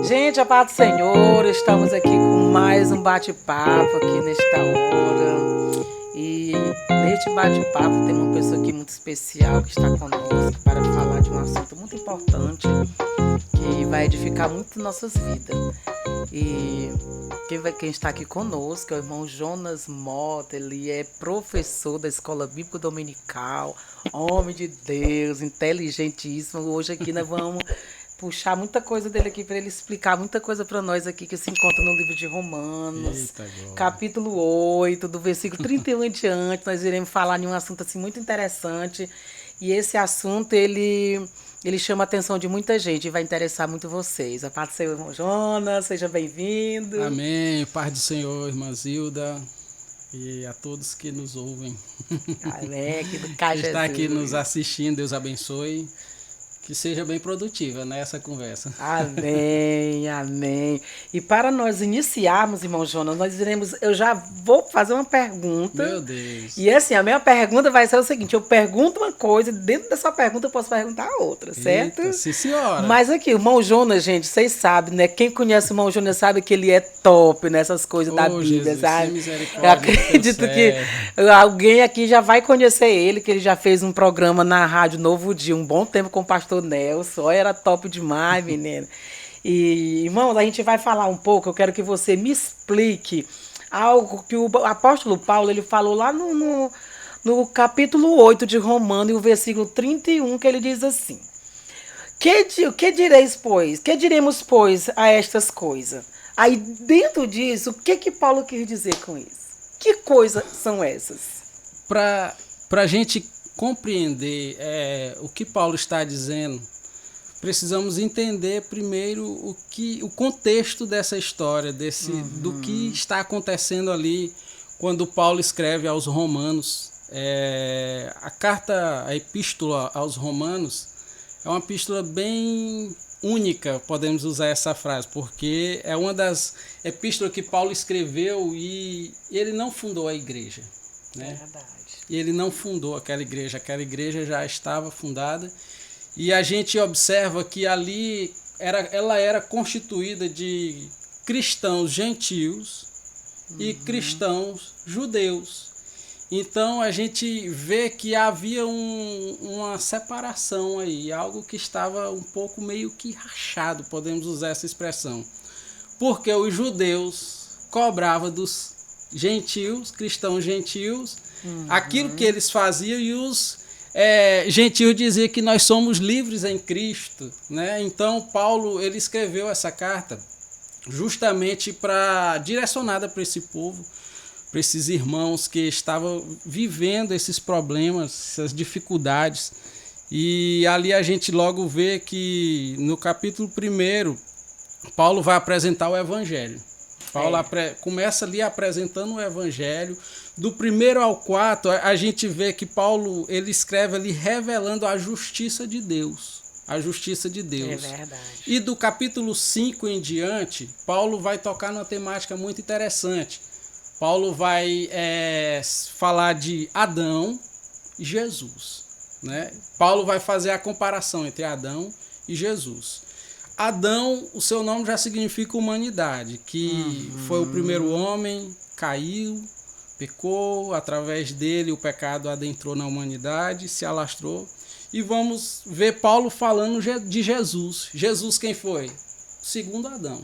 Gente, a paz do Senhor, estamos aqui com mais um bate-papo aqui nesta hora. E neste bate-papo tem uma pessoa aqui muito especial que está conosco para falar de um assunto muito importante que vai edificar muito nossas vidas. E quem está aqui conosco é o irmão Jonas Mota, ele é professor da Escola Bíblica Dominical, homem de Deus, inteligentíssimo. Hoje aqui nós vamos puxar muita coisa dele aqui para ele explicar muita coisa para nós aqui que se encontra no livro de Romanos, Eita, capítulo 8, do versículo 31 em diante. Nós iremos falar de um assunto assim muito interessante. E esse assunto ele chama a atenção de muita gente e vai interessar muito vocês. A paz do Senhor, irmão Jonas, seja bem-vindo. Amém. Paz do Senhor, irmã Zilda, e a todos que nos ouvem. Amém. Que do Que está aqui nos assistindo, Deus abençoe. Que seja bem produtiva nessa conversa. Amém, amém. E para nós iniciarmos, irmão Jonas, eu já vou fazer uma pergunta. Meu Deus. E assim, a minha pergunta vai ser o seguinte, eu pergunto uma coisa, dentro dessa pergunta eu posso perguntar outra, certo? Eita, sim, senhora. Mas aqui, o irmão Jonas, gente, vocês sabem, né? Quem conhece o irmão Jonas sabe que ele é top nessas coisas da Bíblia, Jesus, sabe? misericórdia, Eu acredito que alguém aqui já vai conhecer ele, que ele já fez um programa na Rádio Novo Dia, um bom tempo com o pastor Nelson, era top demais, menino. E, irmãos, a gente vai falar um pouco, eu quero que você me explique algo que o apóstolo Paulo, ele falou lá no capítulo 8 de Romanos, e o versículo 31, que ele diz assim: que direis, pois? Que diremos, pois, a estas coisas? Aí, dentro disso, o que Paulo quis dizer com isso? Que coisas são essas? Para a gente compreender o que Paulo está dizendo, precisamos entender primeiro o contexto dessa história, do que está acontecendo ali quando Paulo escreve aos Romanos. A epístola aos Romanos é uma epístola bem única, podemos usar essa frase, porque é uma das epístolas que Paulo escreveu e ele não fundou a igreja, né? É verdade. E ele não fundou aquela igreja já estava fundada. E a gente observa que ali ela era constituída de cristãos gentios e cristãos judeus. Então a gente vê que havia uma separação aí, algo que estava um pouco meio que rachado, podemos usar essa expressão. Porque os judeus cobravam dos gentios, cristãos gentios, aquilo que eles faziam, e os gentios diziam que nós somos livres em Cristo, né? Então Paulo ele escreveu essa carta justamente direcionada para esse povo, para esses irmãos que estavam vivendo esses problemas, essas dificuldades. E ali a gente logo vê que no capítulo 1 Paulo vai apresentar o Evangelho. Paulo começa ali apresentando o Evangelho. Do 1 ao 4, a gente vê que Paulo ele escreve ali revelando a justiça de Deus. A justiça de Deus. É verdade. E do capítulo 5 em diante, Paulo vai tocar numa temática muito interessante. Paulo vai falar de Adão e Jesus, né? Paulo vai fazer a comparação entre Adão e Jesus. Adão, o seu nome já significa humanidade, que foi o primeiro homem, caiu, pecou, através dele o pecado adentrou na humanidade, se alastrou. E vamos ver Paulo falando de Jesus. Jesus quem foi? O segundo Adão,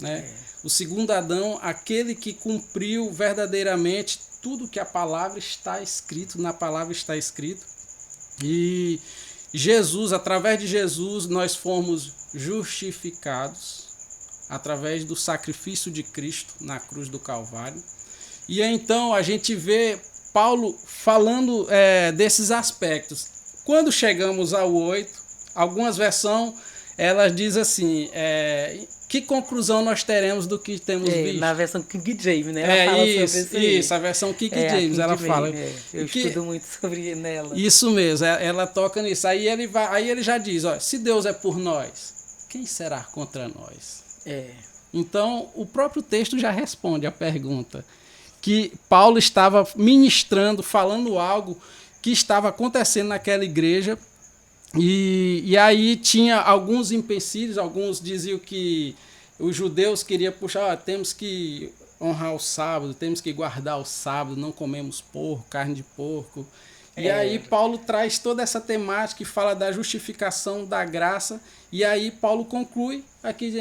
né? O segundo Adão, aquele que cumpriu verdadeiramente tudo que a palavra está escrito, na palavra está escrito. E Jesus, através de Jesus, nós fomos justificados, através do sacrifício de Cristo na cruz do Calvário. E então a gente vê Paulo falando desses aspectos. Quando chegamos ao 8, algumas versões, elas dizem assim, que conclusão nós teremos do que temos visto? Na versão King James, né? Ela fala isso, a versão King James, King ela James, fala. Eu estudo muito sobre nela. Isso mesmo, ela toca nisso. Aí ele já diz, ó, se Deus é por nós, quem será contra nós? Então, o próprio texto já responde a pergunta. Que Paulo estava ministrando, falando algo que estava acontecendo naquela igreja. E aí tinha alguns empecilhos, alguns diziam que os judeus queriam puxar, temos que honrar o sábado, temos que guardar o sábado, não comemos porco, carne de porco. E aí Paulo traz toda essa temática e fala da justificação da graça. E aí Paulo conclui aqui,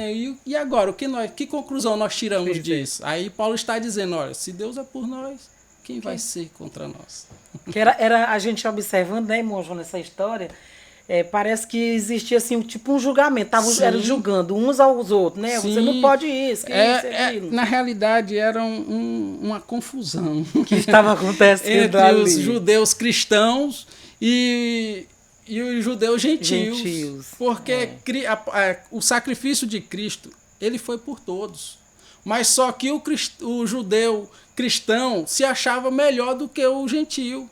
e agora, que conclusão nós tiramos disso? Aí Paulo está dizendo, olha, se Deus é por nós, quem vai ser contra nós? Que era a gente observando, né, irmão João, nessa história, parece que existia assim, tipo um julgamento, era julgando uns aos outros, né? Sim. Você não pode isso, que isso, aquilo. Na realidade era uma confusão Que estava acontecendo entre ali. os judeus cristãos e os judeus gentios. Porque o sacrifício de Cristo, ele foi por todos. Mas só que o judeu cristão se achava melhor do que o gentio.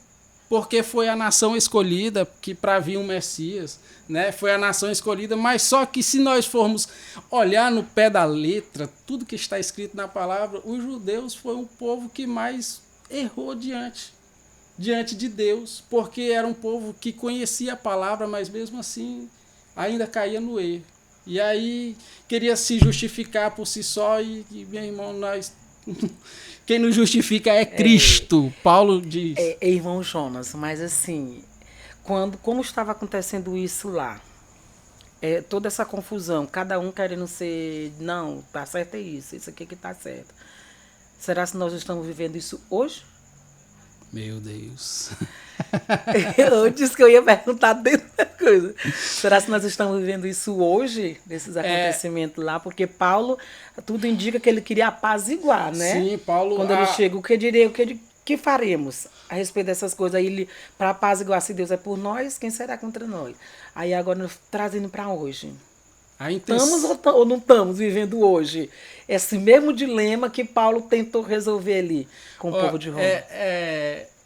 Porque foi a nação escolhida que para vir um Messias, né? Foi a nação escolhida, mas só que se nós formos olhar no pé da letra, tudo que está escrito na palavra, os judeus foi o povo que mais errou diante de Deus, porque era um povo que conhecia a palavra, mas mesmo assim ainda caía no erro. E aí queria se justificar por si só e meu irmão, nós... Quem nos justifica é Cristo, Paulo diz. Irmão Jonas, mas assim, como estava acontecendo isso lá, toda essa confusão, cada um querendo ser, não, tá certo é isso aqui que tá certo. Será que nós estamos vivendo isso hoje? Meu Deus. Eu disse que eu ia perguntar dentro da coisa. Será que nós estamos vivendo isso hoje, desses acontecimentos lá? Porque Paulo, tudo indica que ele queria apaziguar, né? Sim, Paulo... Quando ele chega, o que faremos a respeito dessas coisas? Aí, para apaziguar, se Deus é por nós, quem será contra nós? Aí agora, trazendo para hoje. Estamos ou não estamos vivendo hoje esse mesmo dilema que Paulo tentou resolver ali com o povo de Roma?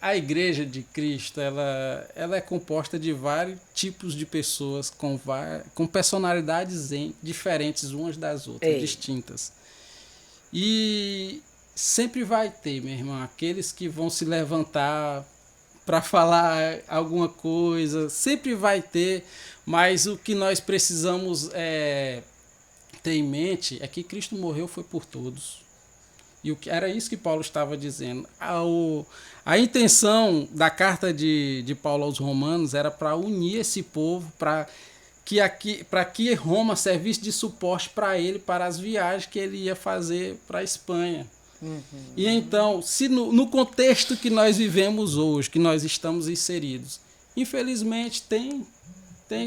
A Igreja de Cristo, ela é composta de vários tipos de pessoas com personalidades diferentes umas das outras, distintas. E sempre vai ter, meu irmão, aqueles que vão se levantar para falar alguma coisa, sempre vai ter, mas o que nós precisamos ter em mente é que Cristo morreu foi por todos. E era isso que Paulo estava dizendo. A intenção da carta de Paulo aos Romanos era para unir esse povo, para que Roma servisse de suporte para ele, para as viagens que ele ia fazer para a Espanha. E então, se no contexto que nós vivemos hoje, que nós estamos inseridos, infelizmente tem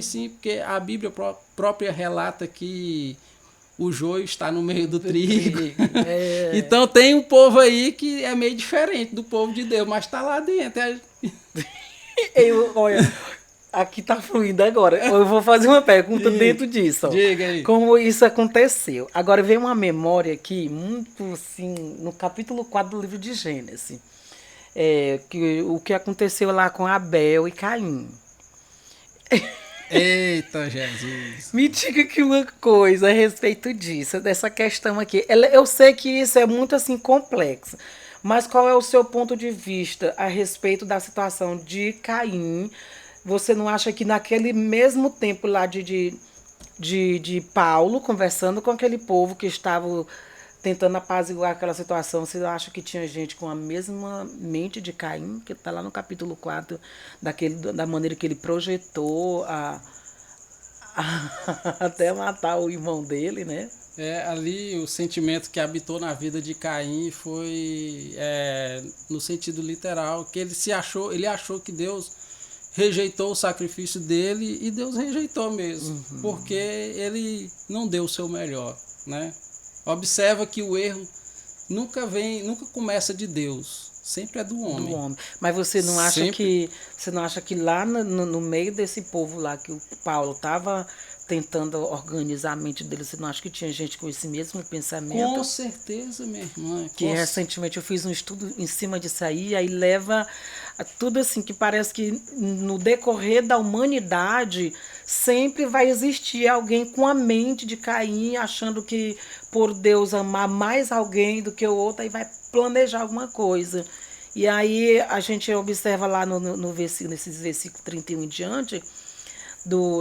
sim, porque a Bíblia própria relata que o joio está no meio do trigo. Então tem um povo aí que é meio diferente do povo de Deus, mas está lá dentro. Olha, aqui está fluindo agora. Eu vou fazer uma pergunta dentro disso. Ó. Diga aí. Como isso aconteceu. Agora vem uma memória aqui, muito assim, no capítulo 4 do livro de Gênesis. O que aconteceu lá com Abel e Caim. Eita, Jesus. Me diga aqui uma coisa a respeito disso, dessa questão aqui. Eu sei que isso é muito assim complexo, mas qual é o seu ponto de vista a respeito da situação de Caim? Você não acha que naquele mesmo tempo lá de Paulo, conversando com aquele povo que estava tentando apaziguar aquela situação, você acha que tinha gente com a mesma mente de Caim, que está lá no capítulo 4, da maneira que ele projetou até matar o irmão dele, né? Ali o sentimento que habitou na vida de Caim foi no sentido literal, que ele achou que Deus rejeitou o sacrifício dele e Deus rejeitou mesmo, porque ele não deu o seu melhor, né? Observa que o erro nunca começa de Deus, sempre é do homem. Mas você não acha que lá no meio desse povo lá que o Paulo estava tentando organizar a mente dele, você não acha que tinha gente com esse mesmo pensamento? Com certeza, minha irmã. Que recentemente eu fiz um estudo em cima disso aí leva a tudo assim, que parece que no decorrer da humanidade sempre vai existir alguém com a mente de Caim, achando que por Deus amar mais alguém do que o outro, aí vai planejar alguma coisa. E aí a gente observa lá nesses versículos 31 em diante,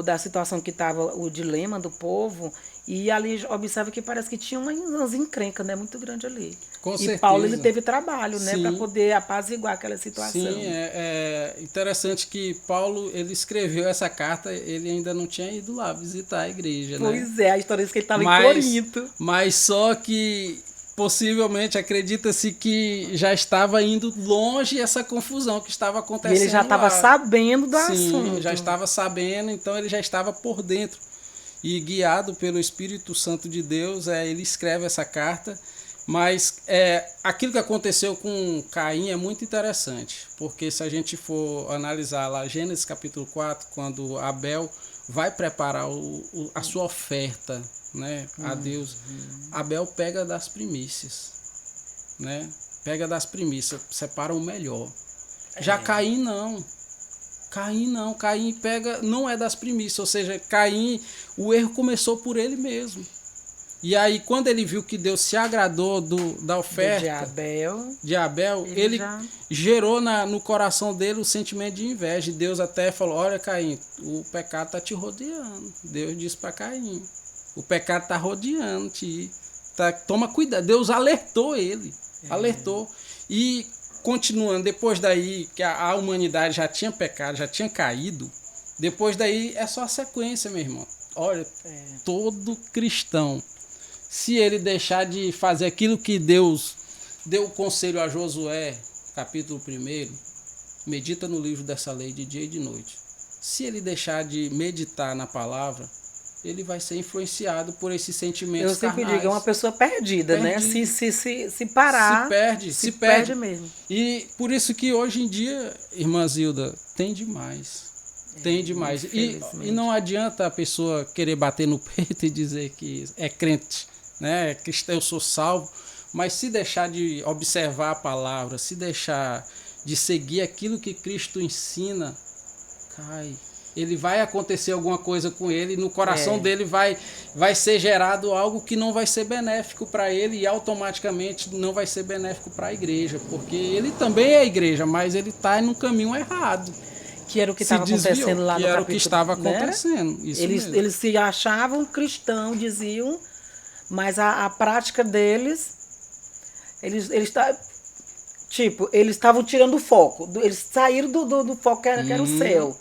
da situação que estava o dilema do povo, e ali observa que parece que tinha umas encrencas, né, muito grande ali. Com e certeza. Paulo ele teve trabalho, né, para Sim. poder apaziguar aquela situação. Sim, é interessante que Paulo, ele escreveu essa carta, ele ainda não tinha ido lá visitar a igreja, né? Pois é, a história diz que ele estava em Corinto. Mas só que possivelmente acredita-se que já estava indo longe essa confusão que estava acontecendo. E ele já estava sabendo do assunto. Sim, já estava sabendo, então ele já estava por dentro. E guiado pelo Espírito Santo de Deus, ele escreve essa carta. Mas aquilo que aconteceu com Caim é muito interessante, porque se a gente for analisar lá Gênesis capítulo 4, quando Abel vai preparar a sua oferta, né, a Deus, Abel pega das primícias, né, separa o melhor. Já Caim não, Caim pega, não é das primícias, ou seja, Caim, o erro começou por ele mesmo. E aí, quando ele viu que Deus se agradou da oferta de Abel, ele gerou no coração dele o sentimento de inveja. E Deus até falou, olha, Caim, o pecado está te rodeando. Deus disse para Caim, o pecado está rodeando-te. Toma cuidado. Deus alertou ele. Alertou. E continuando, depois daí que a humanidade já tinha pecado, já tinha caído, depois daí é só a sequência, meu irmão. Olha, todo cristão, se ele deixar de fazer aquilo que Deus deu o conselho a Josué, capítulo 1, medita no livro dessa lei de dia e de noite. Se ele deixar de meditar na palavra, ele vai ser influenciado por esses sentimentos carnais. Eu sempre digo, é uma pessoa perdida, né? Se parar, se perde mesmo. E por isso que hoje em dia, irmã Zilda, tem demais. Tem demais. E não adianta a pessoa querer bater no peito e dizer que é crente, né? Cristão, eu sou salvo, mas se deixar de observar a palavra, se deixar de seguir aquilo que Cristo ensina, ele vai acontecer alguma coisa com ele, e no coração dele vai ser gerado algo que não vai ser benéfico para ele e automaticamente não vai ser benéfico para a igreja, porque ele também é a igreja, mas ele está no caminho errado. Que era o que estava acontecendo lá no capítulo. Era o que estava acontecendo. Né? Eles se achavam cristãos, diziam, mas a prática deles, eles estavam tirando o foco. Eles saíram do foco que era o céu.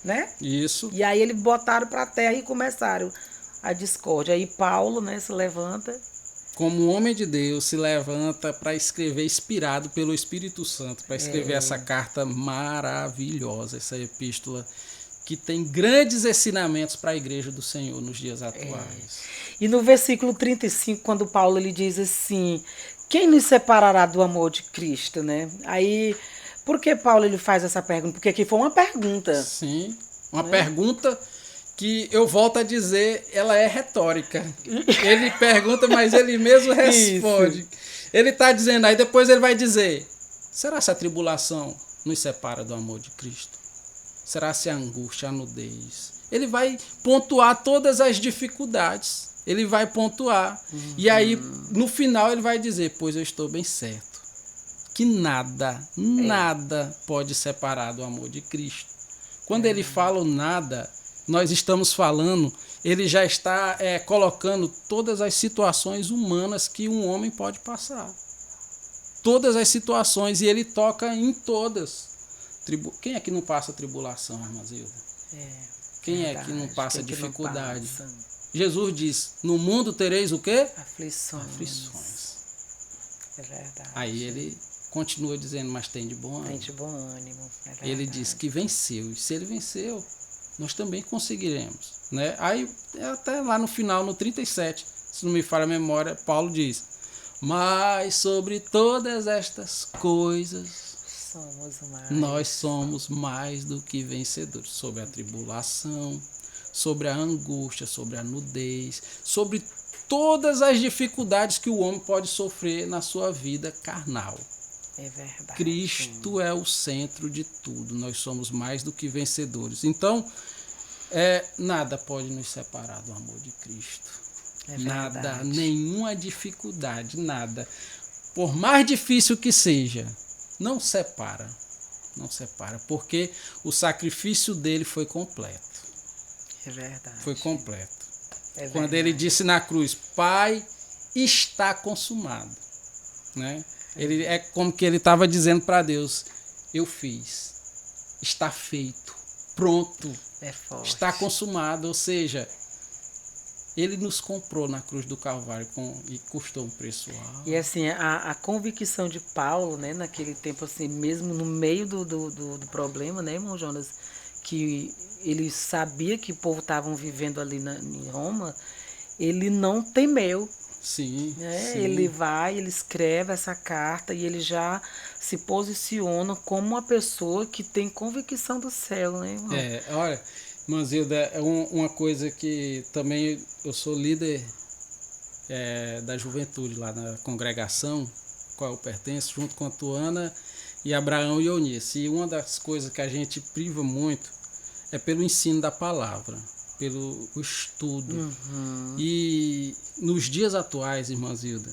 Né? Isso. E aí eles botaram para a terra e começaram a discórdia. Aí Paulo, né, se levanta. Como homem de Deus, se levanta para escrever, inspirado pelo Espírito Santo, para escrever essa carta maravilhosa, essa epístola que tem grandes ensinamentos para a igreja do Senhor nos dias atuais. E no versículo 35, quando Paulo ele diz assim, quem nos separará do amor de Cristo, né? Aí, por que Paulo ele faz essa pergunta? Porque aqui foi uma pergunta. Sim, uma pergunta que eu volto a dizer, ela é retórica. Ele pergunta, mas ele mesmo responde. Isso. Ele está dizendo, aí depois ele vai dizer, será se a tribulação nos separa do amor de Cristo? Será se a angústia, a nudez? Ele vai pontuar todas as dificuldades. Ele vai pontuar. E aí, no final, ele vai dizer, pois eu estou bem certo, que nada pode separar do amor de Cristo. Quando ele fala o nada, nós estamos falando, ele já está colocando todas as situações humanas que um homem pode passar. Todas as situações, e ele toca em todas. Quem é que não passa tribulação, irmã Zilda? Quem é que não passa dificuldade? Jesus diz, no mundo tereis o quê? Aflições. É verdade. Aí ele continua dizendo, mas tem de bom ânimo. Tem de bom ânimo. É ele diz que venceu, e se ele venceu, nós também conseguiremos. Né? Aí, até lá no final, no 37, se não me falha a memória, Paulo diz, mas sobre todas estas coisas, nós somos mais do que vencedores. Sobre a tribulação, sobre a angústia, sobre a nudez, sobre todas as dificuldades que o homem pode sofrer na sua vida carnal. É verdade. Cristo é o centro de tudo. Nós somos mais do que vencedores. Então, nada pode nos separar do amor de Cristo. Nada, nenhuma dificuldade, nada. Por mais difícil que seja, não separa. Não separa, porque o sacrifício dele foi completo. É verdade. Foi completo. É Quando verdade. ele disse na cruz, Pai, está consumado. Né? É como que ele estava dizendo para Deus, eu fiz, está feito, pronto, É forte. está consumado. Ou seja, ele nos comprou na cruz do Calvário e custou um preço alto. E assim, a convicção de Paulo, né, naquele tempo, assim, mesmo no meio do problema, né, irmão Jonas, que ele sabia que o povo estavam vivendo ali em Roma, ele não temeu. Sim, Né? sim. Ele vai, ele escreve essa carta e ele já se posiciona como uma pessoa que tem convicção do céu, né, irmão? Olha, Manzilda, é uma coisa que também eu sou líder da juventude lá na congregação, qual eu pertenço, junto com a Tuana e Abraão e Eunice. E uma das coisas que a gente priva muito é pelo ensino da palavra, pelo estudo. E nos dias atuais, irmã Zilda,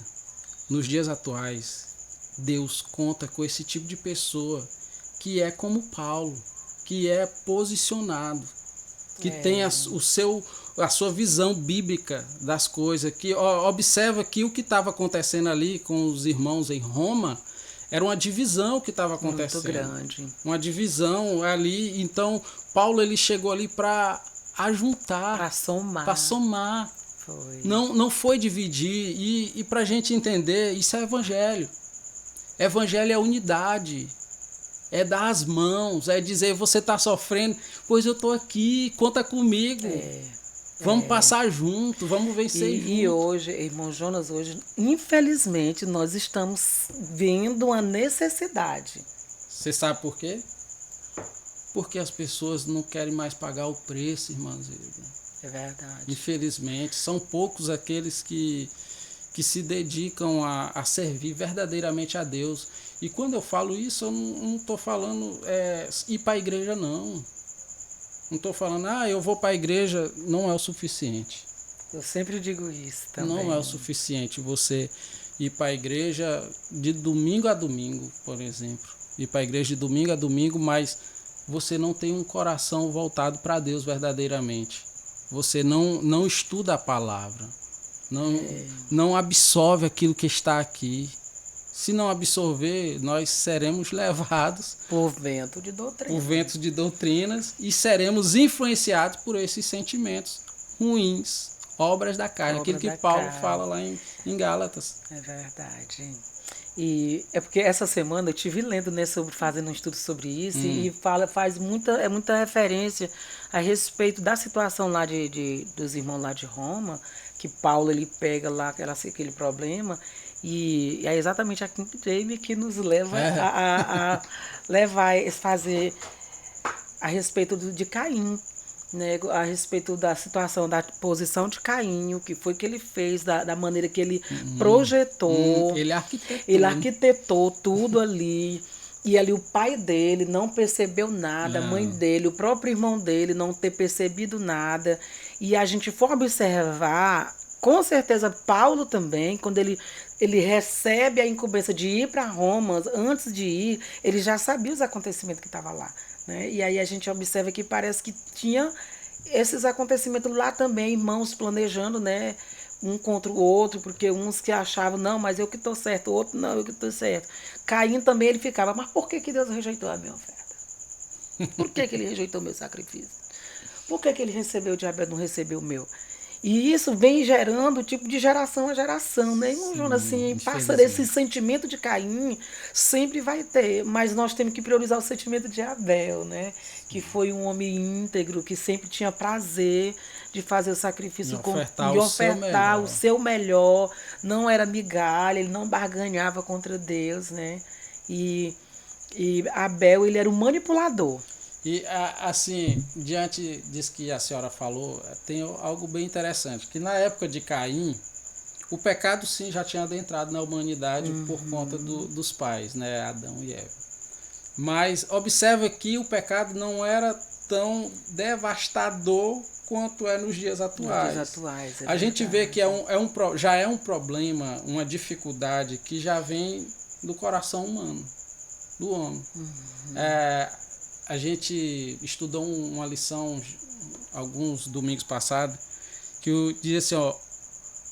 nos dias atuais, Deus conta com esse tipo de pessoa que é como Paulo, que é posicionado, que tem a sua visão bíblica das coisas, que observa que o que estava acontecendo ali com os irmãos em Roma era uma divisão que estava acontecendo. Muito grande. Uma divisão ali. Então, Paulo ele chegou ali para ajuntar, para somar. Foi. Não foi dividir. E para a gente entender, isso é evangelho. Evangelho é unidade. É dar as mãos, é dizer, você está sofrendo, pois eu estou aqui, conta comigo. Vamos passar junto, vamos vencer junto. E hoje, irmão Jonas, hoje, infelizmente, nós estamos vendo uma necessidade. Você sabe por quê? Porque as pessoas não querem mais pagar o preço, irmãs. É verdade. Infelizmente, são poucos aqueles que se dedicam a servir verdadeiramente a Deus. E quando eu falo isso, eu não estou falando ir para a igreja, não. Não estou falando, eu vou para a igreja, não é o suficiente. Eu sempre digo isso também. Não é o suficiente você ir para a igreja de domingo a domingo, por exemplo. Ir para a igreja de domingo a domingo, mas você não tem um coração voltado para Deus verdadeiramente. Você não estuda a palavra. Não absorve aquilo que está aqui. Se não absorver, nós seremos levados por vento de doutrina. Por ventos de doutrinas e seremos influenciados por esses sentimentos ruins, obras da carne, aquilo que Paulo fala lá em Gálatas. É verdade. E é porque essa semana eu estive lendo, né, fazendo um estudo sobre isso e faz muita referência a respeito da situação lá dos irmãos lá de Roma, que Paulo ele pega lá aquele problema. E é exatamente a King James que nos leva a fazer a respeito de Caim, né? A respeito da situação, da posição de Caim, o que foi que ele fez, da maneira que ele projetou. Ele arquitetou tudo ali. E ali o pai dele não percebeu nada, a mãe dele, o próprio irmão dele não ter percebido nada. E a gente for observar, com certeza Paulo também, quando ele recebe a incumbência de ir para Roma, antes de ir, ele já sabia os acontecimentos que estavam lá. Né? E aí a gente observa que parece que tinha esses acontecimentos lá também, irmãos planejando, né, um contra o outro, porque uns que achavam, não, mas eu que estou certo, o outro, não, eu que estou certo. Caim também ele ficava, mas por que Deus rejeitou a minha oferta? Por que ele rejeitou o meu sacrifício? Por que ele recebeu de Abel e não recebeu o meu? E isso vem gerando tipo de geração a geração, né, irmão Jonas? Assim, passa desse sentimento de Caim, sempre vai ter, mas nós temos que priorizar o sentimento de Abel, né? Que foi um homem íntegro, que sempre tinha prazer de fazer o sacrifício e ofertar o seu melhor, não era migalha, ele não barganhava contra Deus, né? E Abel, ele era um manipulador. E, assim, diante disso que a senhora falou, tem algo bem interessante, que na época de Caim, o pecado sim já tinha adentrado na humanidade por conta dos pais, né, Adão e Eva. Mas observa que o pecado não era tão devastador quanto é nos dias atuais. A gente vê que já é um problema, uma dificuldade que já vem do coração humano, do homem. A gente estudou uma lição alguns domingos passados, que eu dizia assim, ó,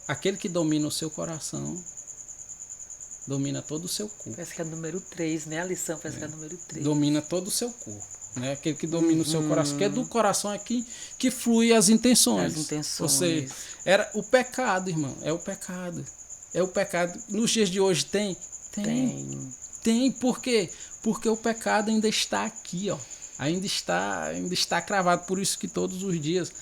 aquele que domina o seu coração, domina todo o seu corpo. Parece que é número 3, né? A lição parece que é número 3. Domina todo o seu corpo. Né? Aquele que domina o seu coração, porque é do coração aqui que flui as intenções. As intenções. Ou seja, era o pecado, irmão. É o pecado. É o pecado. Nos dias de hoje tem? Tem. Por quê? Porque o pecado ainda está aqui, ó. Ainda está cravado. Por isso que todos os dias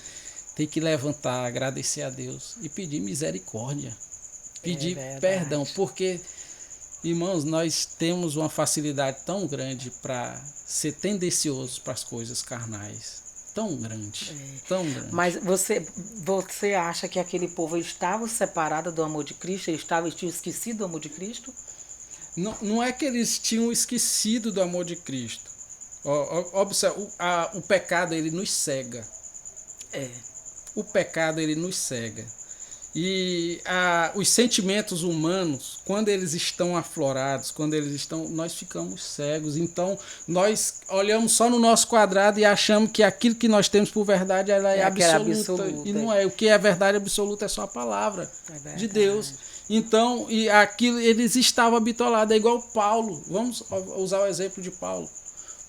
tem que levantar, agradecer a Deus e pedir misericórdia. Pedir perdão. Porque, irmãos, nós temos uma facilidade tão grande para ser tendenciosos para as coisas carnais. Tão grande. Mas você acha que aquele povo estava separado do amor de Cristo? Eles tinham esquecido do amor de Cristo? Não é que eles tinham esquecido do amor de Cristo. Observa, o pecado, ele nos cega. O pecado, ele nos cega. E os sentimentos humanos, quando eles estão aflorados, nós ficamos cegos. Então, nós olhamos só no nosso quadrado e achamos que aquilo que nós temos por verdade ela é absoluta. E não é. O que é verdade absoluta é só a palavra de Deus. Então, e aquilo, eles estavam bitolados. É igual Paulo. Vamos usar o exemplo de Paulo.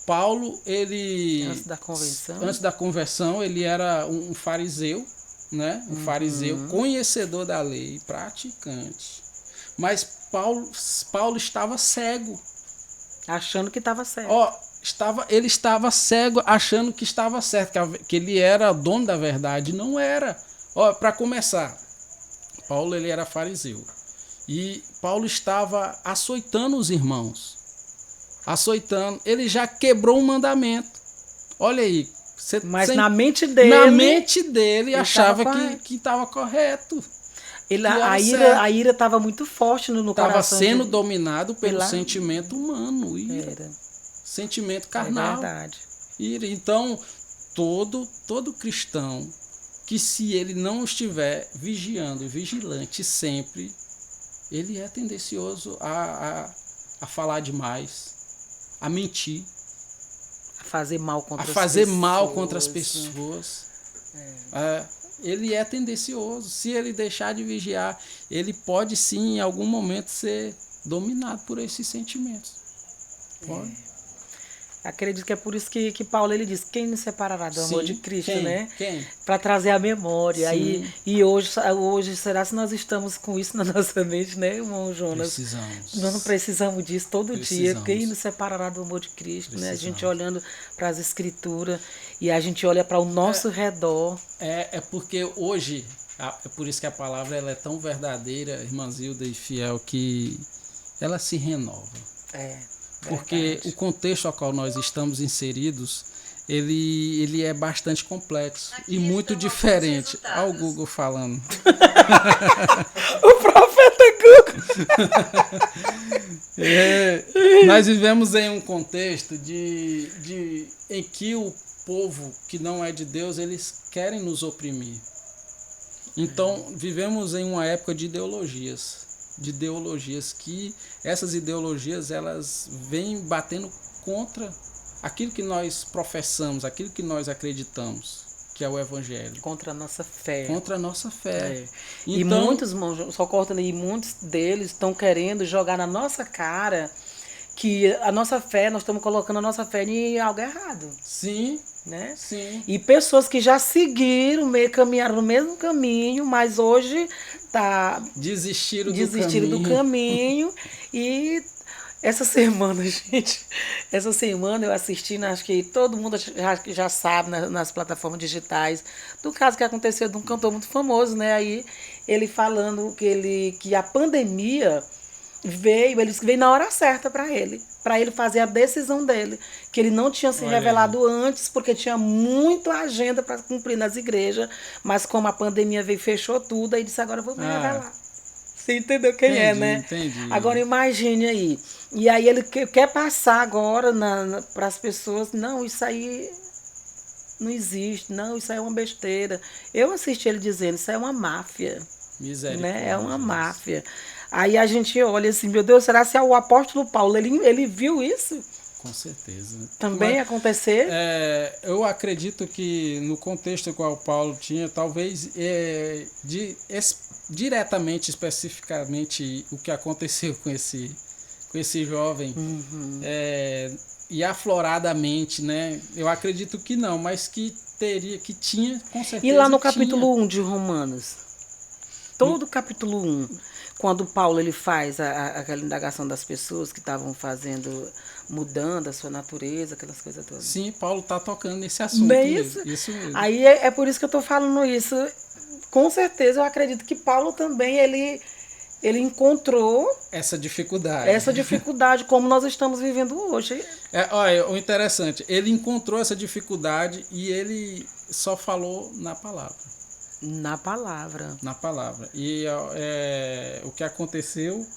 Paulo, ele... Antes da conversão, ele era um fariseu. Né? Um fariseu, conhecedor da lei, praticante. Mas Paulo estava cego. Achando que estava cego. Ele estava cego, achando que estava certo, que ele era dono da verdade. Não era. Para começar, Paulo, ele era fariseu. E Paulo estava açoitando os irmãos. Açoitando. Ele já quebrou um mandamento. Olha aí. Mas na mente dele achava que estava correto. A ira estava muito forte no coração. Estava sendo dominado pelo sentimento humano. Sentimento carnal. É verdade. Ira. Então, todo cristão, que se ele não estiver vigiando, vigilante sempre, ele é tendencioso a falar demais, a mentir. Fazer mal contra as pessoas. Ele é tendencioso. Se ele deixar de vigiar, ele pode sim, em algum momento, ser dominado por esses sentimentos. Pode. Acredito que é por isso que Paulo ele diz: quem nos separará do amor de Cristo, né? Quem? Para trazer a memória. E hoje, será que nós estamos com isso na nossa mente, né, irmão Jonas? Precisamos. Nós não precisamos disso todo dia. Quem nos separará do amor de Cristo, né? A gente olhando para as Escrituras e a gente olha para o nosso redor. É porque hoje, é por isso que a palavra ela é tão verdadeira, irmã Zilda e fiel, que ela se renova. Porque o contexto ao qual nós estamos inseridos, ele é bastante complexo e muito diferente. Olha o Google falando. O profeta Google. Nós vivemos em um contexto em que o povo que não é de Deus, eles querem nos oprimir. Então, vivemos em uma época de ideologias que essas ideologias elas vêm batendo contra aquilo que nós professamos, aquilo que nós acreditamos, que é o Evangelho. Contra a nossa fé. Então, e muitos deles estão querendo jogar na nossa cara que a nossa fé, nós estamos colocando a nossa fé em algo errado. Sim. Né? Sim. E pessoas que já caminharam no mesmo caminho, mas hoje desistiram do caminho. E essa semana, eu assisti, acho que todo mundo já sabe nas plataformas digitais, do caso que aconteceu de um cantor muito famoso, né? Aí ele falando que a pandemia veio na hora certa para ele fazer a decisão dele, que ele não tinha se revelado antes, porque tinha muita agenda para cumprir nas igrejas, mas como a pandemia veio e fechou tudo, aí disse: agora eu vou me revelar. Você entendeu quem né? Entendi. Agora imagine aí. E aí ele quer passar agora para as pessoas: não, isso aí não existe, não, isso aí é uma besteira. Eu assisti ele dizendo: isso aí é uma máfia. Misericórdia. Né? É uma máfia. Aí a gente olha assim: meu Deus, será que é o apóstolo Paulo? Ele viu isso? Com certeza. também Mas, acontecer? eu acredito que no contexto qual Paulo tinha, talvez diretamente, especificamente, o que aconteceu com esse jovem, e afloradamente, né? Eu acredito que não, mas que tinha, com certeza. E lá no tinha. capítulo 1 de Romanos, todo o capítulo 1, quando Paulo ele faz aquela indagação das pessoas que estavam mudando a sua natureza, aquelas coisas todas. Sim, Paulo está tocando nesse assunto Bem mesmo. isso. Isso mesmo. Aí é por isso que eu estou falando isso. Com certeza eu acredito que Paulo também ele encontrou Essa dificuldade. essa dificuldade como nós estamos vivendo hoje. Olha, o interessante, ele encontrou essa dificuldade e ele só falou na palavra. Na palavra. Na palavra. E o que aconteceu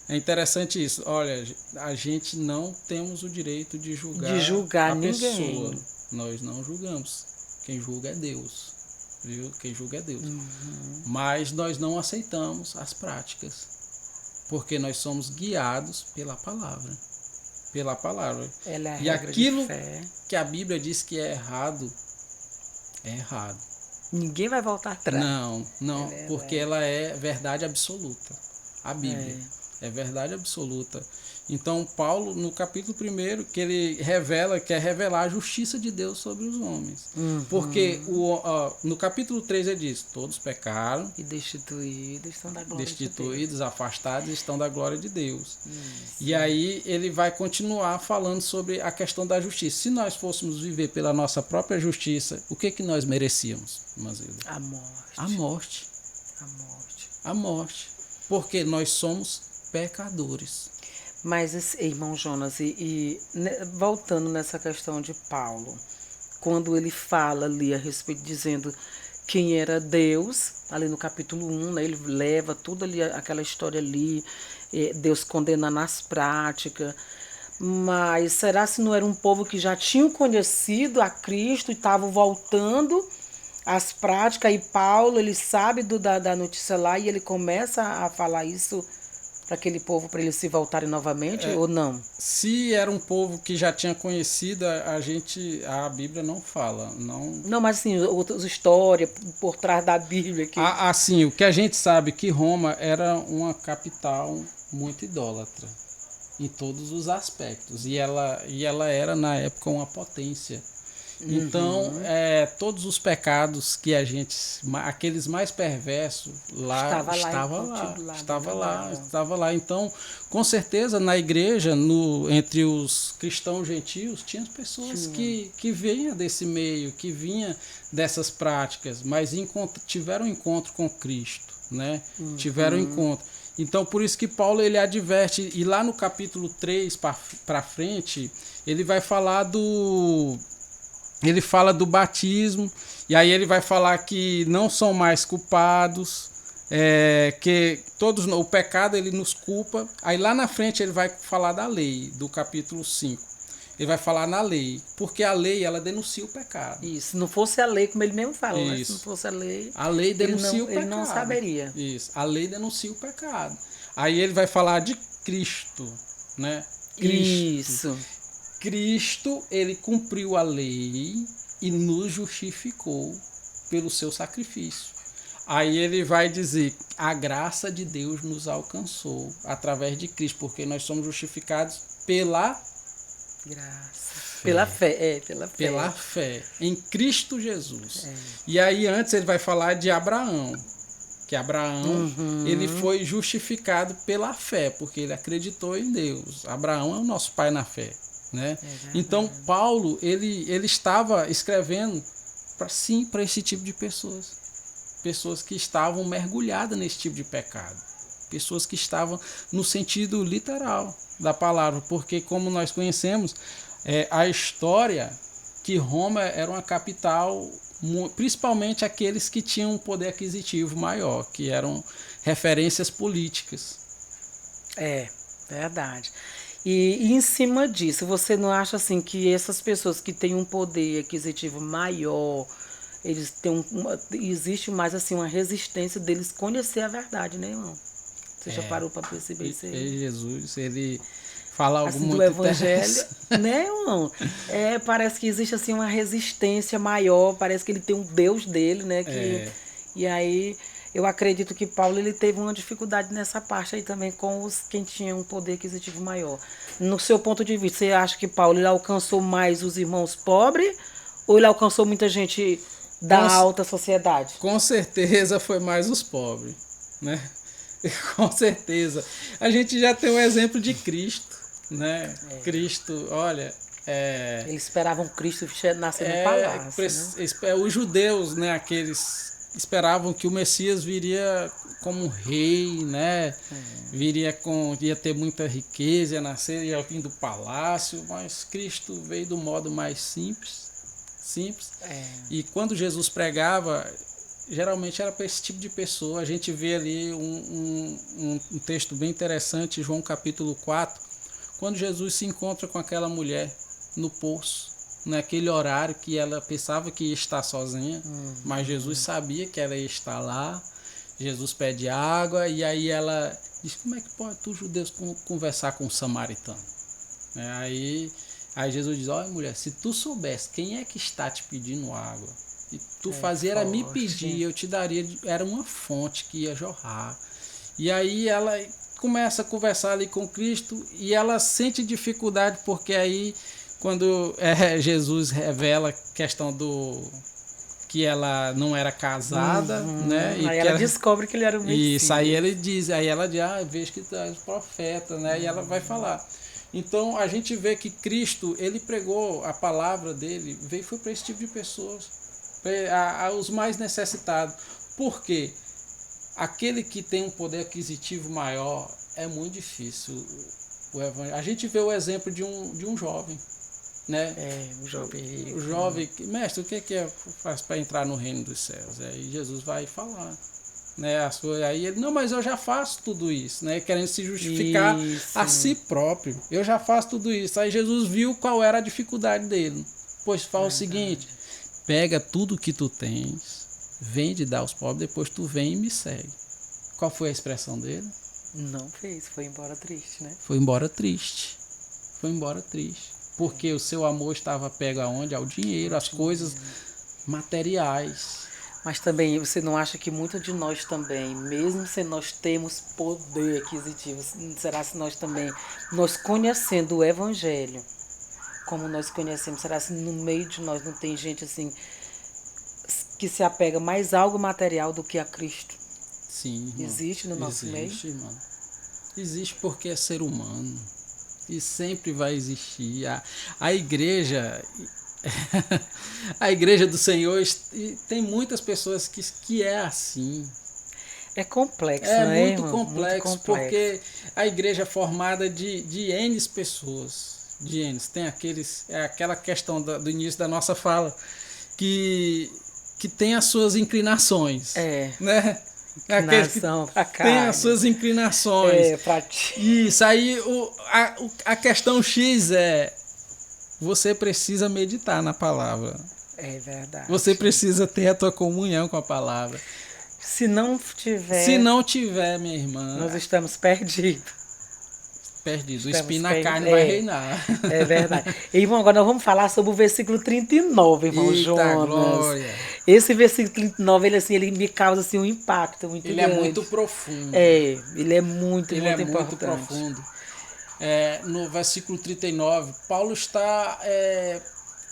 é interessante isso. Olha, a gente não temos o direito de julgar a ninguém. pessoa. Nós não julgamos. Quem julga é Deus. Viu? Quem julga é Deus. Mas nós não aceitamos as práticas. Porque nós somos guiados pela palavra. Pela palavra. Ela é a e regra aquilo de fé. que a Bíblia diz que é errado, é errado. Ninguém vai voltar atrás. Não, porque ela é verdade absoluta. A Bíblia é verdade absoluta. Então, Paulo, no capítulo 1, que ele quer revelar a justiça de Deus sobre os homens. Porque no capítulo 3 ele diz, todos pecaram. E destituídos estão da glória de Deus. Afastados estão da glória de Deus. E aí ele vai continuar falando sobre a questão da justiça. Se nós fôssemos viver pela nossa própria justiça, o que nós merecíamos, Mazilda? A morte. A morte. A morte. A morte. Porque nós somos pecadores. Mas, irmão Jonas, voltando nessa questão de Paulo, quando ele fala ali a respeito, dizendo quem era Deus, ali no capítulo 1, né, ele leva tudo ali, aquela história ali, Deus condenando as práticas, mas será se não era um povo que já tinha conhecido a Cristo e estava voltando às práticas, e Paulo, ele sabe da notícia lá e ele começa a falar isso para aquele povo, para eles se voltarem novamente, ou não? Se era um povo que já tinha conhecido, a Bíblia não fala. Não, mas assim, outras histórias por trás da Bíblia. Assim, o que a gente sabe que Roma era uma capital muito idólatra, em todos os aspectos. E ela era, na época, uma potência. Então, todos os pecados que aqueles mais perversos estava lá. Então, com certeza, na igreja, entre os cristãos gentios, tinha pessoas que vinham desse meio, que vinham dessas práticas, mas tiveram encontro com Cristo, né? Tiveram encontro. Então, por isso que Paulo ele adverte, e lá no capítulo 3 para frente, ele vai falar ele fala do batismo, e aí ele vai falar que não são mais culpados, que o pecado ele nos culpa. Aí lá na frente ele vai falar da lei, do capítulo 5. Ele vai falar na lei, porque a lei ela denuncia o pecado. Isso, se não fosse a lei, como ele mesmo fala, né? Se não fosse a lei denuncia o pecado. Ele não saberia. Isso, a lei denuncia o pecado. Aí ele vai falar de Cristo, né? Isso. Cristo, ele cumpriu a lei e nos justificou pelo seu sacrifício. Aí ele vai dizer, a graça de Deus nos alcançou através de Cristo, porque nós somos justificados pela graça. Pela fé, pela fé em Cristo Jesus. E aí antes ele vai falar de Abraão, que Abraão ele foi justificado pela fé, porque ele acreditou em Deus. Abraão é o nosso pai na fé. Né? Então Paulo ele estava escrevendo para esse tipo de pessoas que estavam mergulhadas nesse tipo de pecado, pessoas que estavam no sentido literal da palavra, porque como nós conhecemos a história, que Roma era uma capital, principalmente aqueles que tinham um poder aquisitivo maior, que eram referências políticas. Verdade. E em cima disso, você não acha assim que essas pessoas que têm um poder aquisitivo maior, eles têm existe mais assim uma resistência deles conhecer a verdade, né, irmão? Você já parou para perceber isso aí? Jesus, ele falar algo assim, muito do evangelho, interessante. né, irmão? Parece que existe assim uma resistência maior, parece que ele tem um Deus dele, né, que É. e aí eu acredito que Paulo ele teve uma dificuldade nessa parte aí também com os quem tinha um poder aquisitivo maior. No seu ponto de vista, você acha que Paulo ele alcançou mais os irmãos pobres ou ele alcançou muita gente da Com, alta sociedade? com certeza foi mais os pobres, né? Com certeza. A gente já tem um exemplo de Cristo, né? Cristo, olha, Eles esperavam Cristo nascer no palácio, né? os judeus, né? Aqueles esperavam que o Messias viria como rei, né? Ia ter muita riqueza, ia nascer, ia vir do palácio, mas Cristo veio do modo mais simples. E quando Jesus pregava, geralmente era para esse tipo de pessoa. A gente vê ali um texto bem interessante, João capítulo 4, quando Jesus se encontra com aquela mulher no poço, naquele horário que ela pensava que ia estar sozinha, mas Jesus sabia que ela ia estar lá. Jesus pede água e aí ela diz: como é que pode tu, judeus, conversar com um samaritano? Aí Jesus diz: olha, mulher, se tu soubesse quem é que está te pedindo água, e tu fazia era me pedir, eu te daria, era uma fonte que ia jorrar. E aí ela começa a conversar ali com Cristo e ela sente dificuldade, porque aí quando Jesus revela a questão que ela não era casada, né? E aí ela descobre que ele era um Messias. Isso, aí ele diz, vejo que tu és profeta, né? E ela vai falar. Então a gente vê que Cristo, ele pregou a palavra dele, foi para esse tipo de pessoas, os mais necessitados. Por quê? Aquele que tem um poder aquisitivo maior é muito difícil. A gente vê o exemplo de um jovem, né? O jovem. O jovem, mestre, o que faz para entrar no reino dos céus? Aí Jesus vai falar. Né, aí ele, não, mas eu já faço tudo isso, né, querendo se justificar a si próprio. Eu já faço tudo isso. Aí Jesus viu qual era a dificuldade dele. Pois fala o seguinte: pega tudo que tu tens, vende, dá aos pobres, depois tu vem e me segue. Qual foi a expressão dele? Não fez, foi embora triste, né? Foi embora triste. Porque o seu amor estava pego aonde? Ao dinheiro, às coisas materiais. Mas também você não acha que muitos de nós também, mesmo se nós temos poder aquisitivo, será se nós também, nós conhecendo o Evangelho, como nós conhecemos, será se no meio de nós não tem gente assim que se apega mais a algo material do que a Cristo? Sim, irmão. Existe no nosso meio? Existe, irmão. Existe porque é ser humano. E sempre vai existir. A igreja... A igreja do Senhor tem muitas pessoas que é assim. É complexo, né? Muito complexo, porque a igreja é formada de N pessoas. Tem aquela questão do início da nossa fala, que tem as suas inclinações. Né? Inclinação pra carne. Tem as suas inclinações. Pra ti. Isso aí, a questão X é: você precisa meditar na palavra. É verdade. Você precisa ter a tua comunhão com a palavra. Se não tiver, minha irmã, nós estamos perdidos. O espinho na carne vai reinar. É verdade. Irmão, agora nós vamos falar sobre o versículo 39, irmão. Eita, Jonas. Glória. Esse versículo 39, ele me causa assim, um impacto muito grande. Ele é muito profundo. Ele é muito importante. Muito profundo. No versículo 39, Paulo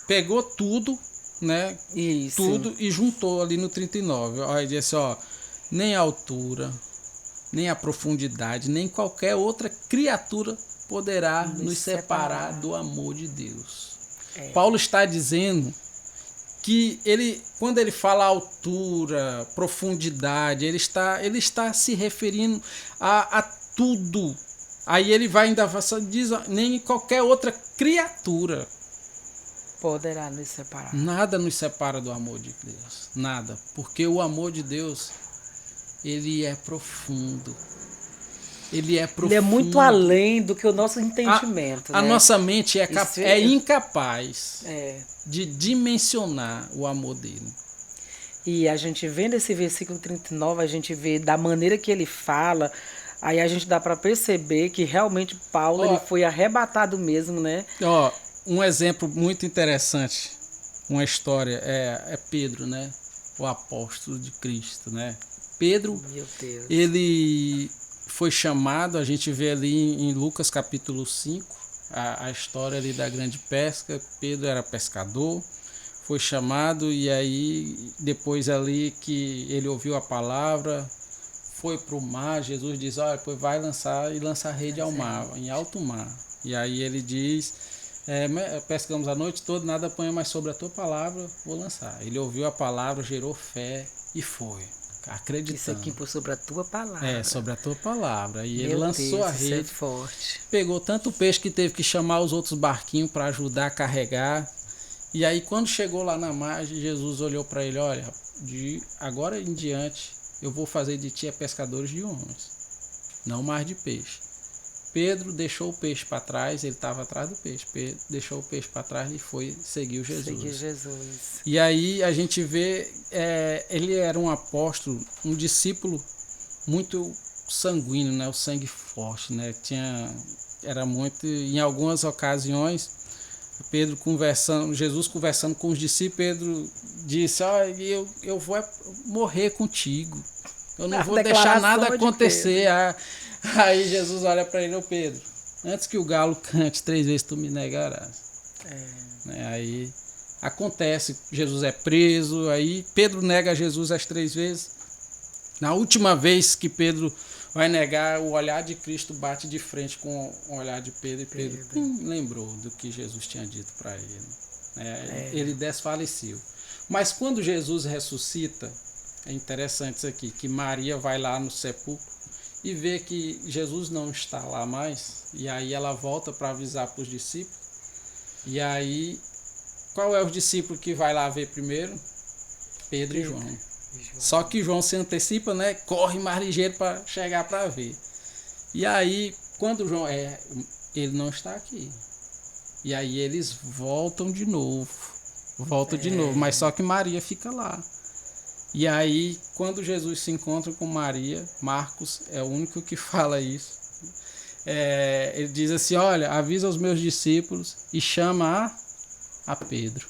pegou tudo, né? Isso. Tudo e juntou ali no 39. Ele disse, nem a altura, nem a profundidade, nem qualquer outra criatura poderá nos separar do amor de Deus. Paulo está dizendo que quando ele fala altura, profundidade, ele está se referindo a tudo. Aí ele vai ainda diz, nem qualquer outra criatura poderá nos separar. Nada nos separa do amor de Deus. Nada. Porque o amor de Deus, ele é profundo. Ele é muito além do que o nosso entendimento. A nossa mente é incapaz de dimensionar o amor dele. E a gente vendo esse versículo 39, a gente vê da maneira que ele fala, Aí a gente dá para perceber que realmente Paulo ele foi arrebatado mesmo, né? Ó, um exemplo muito interessante, uma história, é Pedro, né? O apóstolo de Cristo, né? Pedro, Meu Deus. ele foi chamado, a gente vê ali em Lucas capítulo 5, a história ali da grande pesca. Pedro era pescador, foi chamado, e aí depois ali que ele ouviu a palavra, foi para o mar. Jesus diz, olha, pois vai lançar rede ao mar, em alto mar. E aí ele diz, pescamos a noite toda, nada apanha, mas sobre a tua palavra vou lançar. Ele ouviu a palavra, gerou fé e foi, acreditando. Isso aqui por sobre a tua palavra. Sobre a tua palavra. E ele Meu lançou Deus, a isso é rede, forte. pegou tanto peixe que teve que chamar os outros barquinhos para ajudar a carregar. E aí quando chegou lá na margem, Jesus olhou para ele, olha, de agora em diante eu vou fazer de ti pescadores de homens, não mais de peixe. Pedro deixou o peixe para trás, ele estava atrás do peixe. Pedro deixou o peixe para trás e seguiu Jesus. Seguiu Jesus. E aí a gente vê, ele era um apóstolo, um discípulo muito sanguíneo, né? O sangue forte, né? Era muito, em algumas ocasiões, Jesus conversando com os discípulos, Pedro disse, eu vou morrer contigo, eu não vou deixar nada acontecer. Aí Jesus olha para ele, Pedro, antes que o galo cante 3 vezes tu me negarás. Aí acontece, Jesus é preso, aí Pedro nega Jesus as 3 vezes. Na última vez que Pedro vai negar, o olhar de Cristo bate de frente com o olhar de Pedro, e Pedro lembrou do que Jesus tinha dito para ele. Ele desfaleceu. Mas quando Jesus ressuscita, é interessante isso aqui, que Maria vai lá no sepulcro e vê que Jesus não está lá mais, e aí ela volta para avisar para os discípulos. E aí, qual é o discípulo que vai lá ver primeiro? Pedro e João. Só que João se antecipa, né? Corre mais ligeiro para chegar para ver. E aí, quando João ele não está aqui. E aí eles voltam de novo. Mas só que Maria fica lá. E aí, quando Jesus se encontra com Maria, Marcos é o único que fala isso. Ele diz assim, olha, avisa os meus discípulos e chama a Pedro.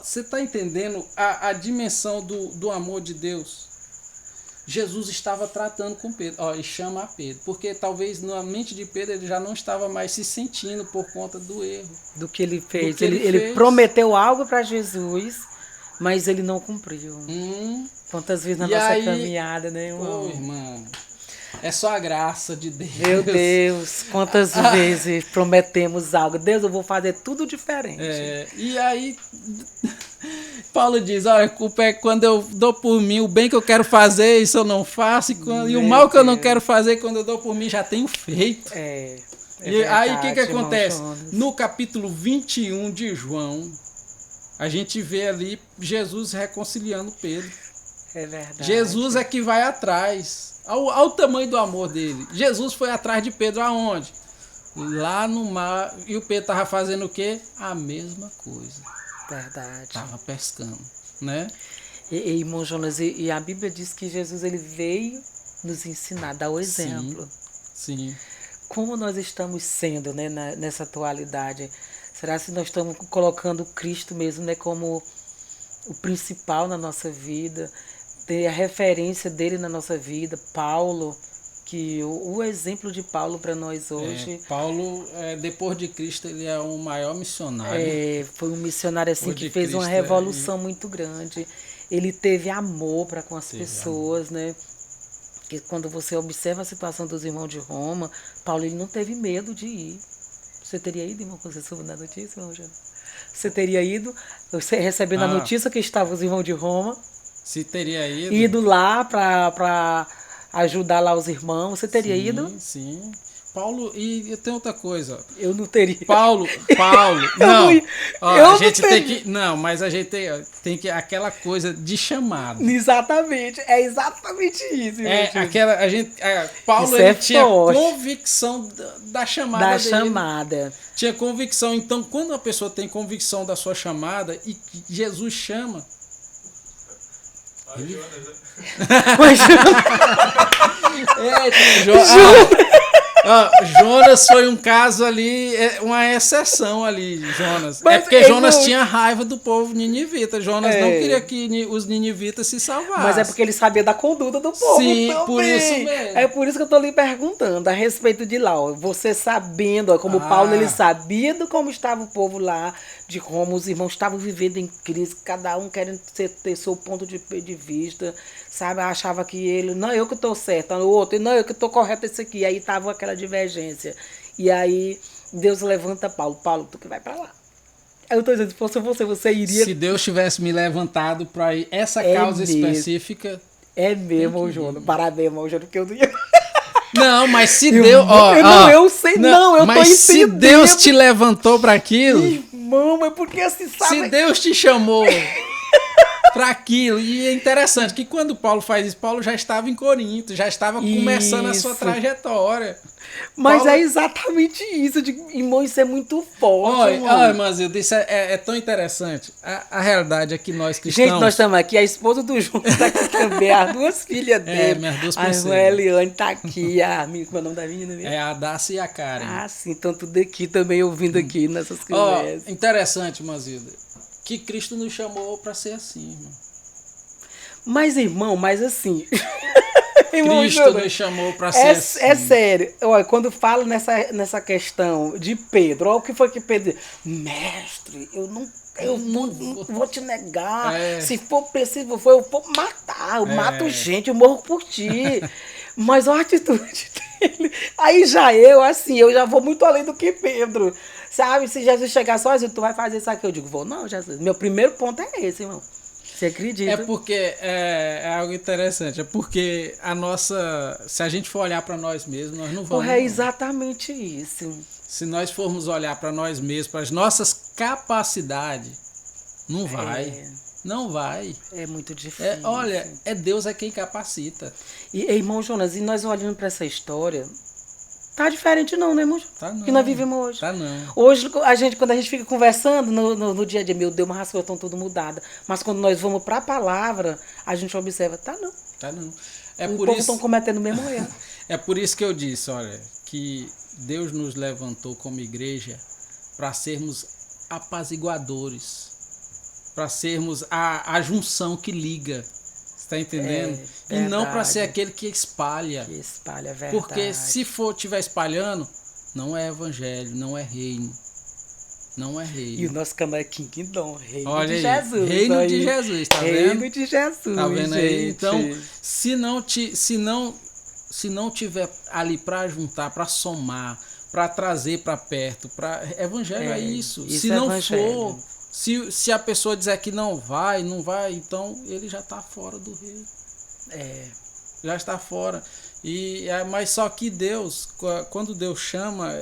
Você está entendendo a dimensão do amor de Deus? Jesus estava tratando com Pedro, e chama a Pedro, porque talvez na mente de Pedro ele já não estava mais se sentindo por conta do erro. Do que ele fez. Ele prometeu algo para Jesus, mas ele não cumpriu. Quantas vezes na nossa caminhada, né, irmão? Irmão, é só a graça de Deus. Meu Deus, quantas vezes prometemos algo. Deus, eu vou fazer tudo diferente. E aí, Paulo diz, olha, culpa é quando eu dou por mim, o bem que eu quero fazer, isso eu não faço, e o mal que eu não quero fazer, quando eu dou por mim, já tenho feito. E aí, o que acontece? No capítulo 21 de João, a gente vê ali Jesus reconciliando Pedro. É verdade. Jesus é que vai atrás. Ao tamanho do amor dele. Jesus foi atrás de Pedro aonde? Lá no mar. E o Pedro estava fazendo o quê? A mesma coisa. Verdade. Estava pescando, né? Irmão Jonas, e a Bíblia diz que Jesus ele veio nos ensinar, dar o exemplo. Sim. Como nós estamos sendo, né, nessa atualidade? Será que nós estamos colocando Cristo mesmo, né, como o principal na nossa vida? Ter a referência dele na nossa vida, Paulo, que o exemplo de Paulo para nós hoje. Paulo, depois de Cristo, ele é o maior missionário. Foi um missionário assim que fez uma revolução muito grande. Ele teve amor para com as pessoas, né? Que quando você observa a situação dos irmãos de Roma, Paulo ele não teve medo de ir. Você teria ido, irmão, quando você soube da notícia, irmão João? Você teria ido, você recebendo a notícia que estavam os irmãos de Roma. Se teria ido. Ido lá para ajudar lá os irmãos. Você teria ido? Sim. Paulo, e tem outra coisa. Eu não teria. Paulo, não. A gente tem que. Não, mas a gente tem que. Aquela coisa de chamado. Exatamente. É exatamente isso. Paulo ele tinha convicção da chamada dele. Chamada. Tinha convicção. Então, quando a pessoa tem convicção da sua chamada e Jesus chama. Mas, Jonas foi um caso ali, uma exceção ali, Jonas. Mas é porque Jonas não- tinha raiva do povo ninivita. Jonas não queria que os ninivitas se salvassem. mas é porque ele sabia da conduta do povo Sim, também. por isso mesmo. É por isso que eu tô lhe perguntando a respeito de lá. Ó, você sabendo, ó, como Paulo ele sabia de como estava o povo lá, de como os irmãos estavam vivendo em crise, cada um querendo ter seu ponto de vista, sabe? Achava que ele, não, eu que estou certo, o outro, não, eu que estou correto esse aqui. Aí tava aquela divergência. E aí Deus levanta Paulo. Paulo, tu que vai para lá. Aí eu tô dizendo, se fosse você iria... Se Deus tivesse me levantado para essa É causa mesmo. específica... É mesmo, irmão Jonas. Parabéns, irmão Jonas, porque eu não ia... Não, mas se Irmão, Deus... eu sei, não, eu tô mas se entendendo. Deus te levantou para aquilo... Irmão, é porque assim, sabe... Se Deus te chamou para aquilo, e é interessante que quando Paulo faz isso, Paulo já estava em Corinto, já estava começando a sua Isso. trajetória. Mas Paulo- é exatamente isso, irmão, isso é muito forte, Olha, irmão. mas eu disse, é tão interessante. A realidade é que nós cristãos... Gente, nós estamos aqui, a esposa do João está aqui também, as duas filhas dele. minhas duas a irmã princesas. Eliane está aqui, como é o nome da menina mesmo? É a Dácia e a Karen. Ah, sim, estão tudo aqui também, ouvindo aqui nessas Ó, conversas. interessante, Mazilda, que Cristo nos chamou para ser assim, irmão. Mas, irmão, mas assim... irmão, Cristo Jonas, nos chamou para ser É assim. sério, olha, quando falo nessa questão de Pedro, olha o que foi que Pedro disse. Mestre, eu não vou te negar. É. Se for preciso, eu vou matar. Eu mato gente, eu morro por ti. Mas olha a atitude dele. Aí eu já vou muito além do que Pedro. Sabe, se Jesus chegar sozinho, tu vai fazer isso aqui. Eu digo, vou não, Jesus. Meu primeiro ponto é esse, irmão. Você acredita? É porque é algo interessante. É porque se a gente for olhar para nós mesmos, nós não vamos. Porra, é exatamente isso. Se nós formos olhar para nós mesmos, para as nossas capacidades, não vai. Não vai. É muito difícil. Olha, Deus é quem capacita. E, irmão Jonas, e nós olhando para essa história, tá diferente não, né, irmão? Tá não. Que nós vivemos hoje. Tá não. Hoje, quando a gente fica conversando no dia a dia, meu Deus, mas as coisas estão tudo mudadas. Mas quando nós vamos para a palavra, a gente observa, tá não. Tá não. O povo estão cometendo o mesmo erro. É por isso que eu disse, olha, que Deus nos levantou como igreja para sermos apaziguadores, para sermos a junção que liga, está entendendo? E não para ser aquele que espalha. Que espalha a verdade. Porque se estiver espalhando, não é evangelho, não é reino. Não é reino. E o nosso canal é Kingdom, Reino Olha de aí, Jesus. Reino aí. de Jesus, tá vendo? Reino de Jesus, Tá vendo aí? gente. Então, se não tiver ali para juntar, para somar, para trazer para perto, evangelho é isso. Se é não evangelho. for, se a pessoa dizer que não vai, então ele já está fora do reino. Já está fora. Mas só que Deus, quando Deus chama,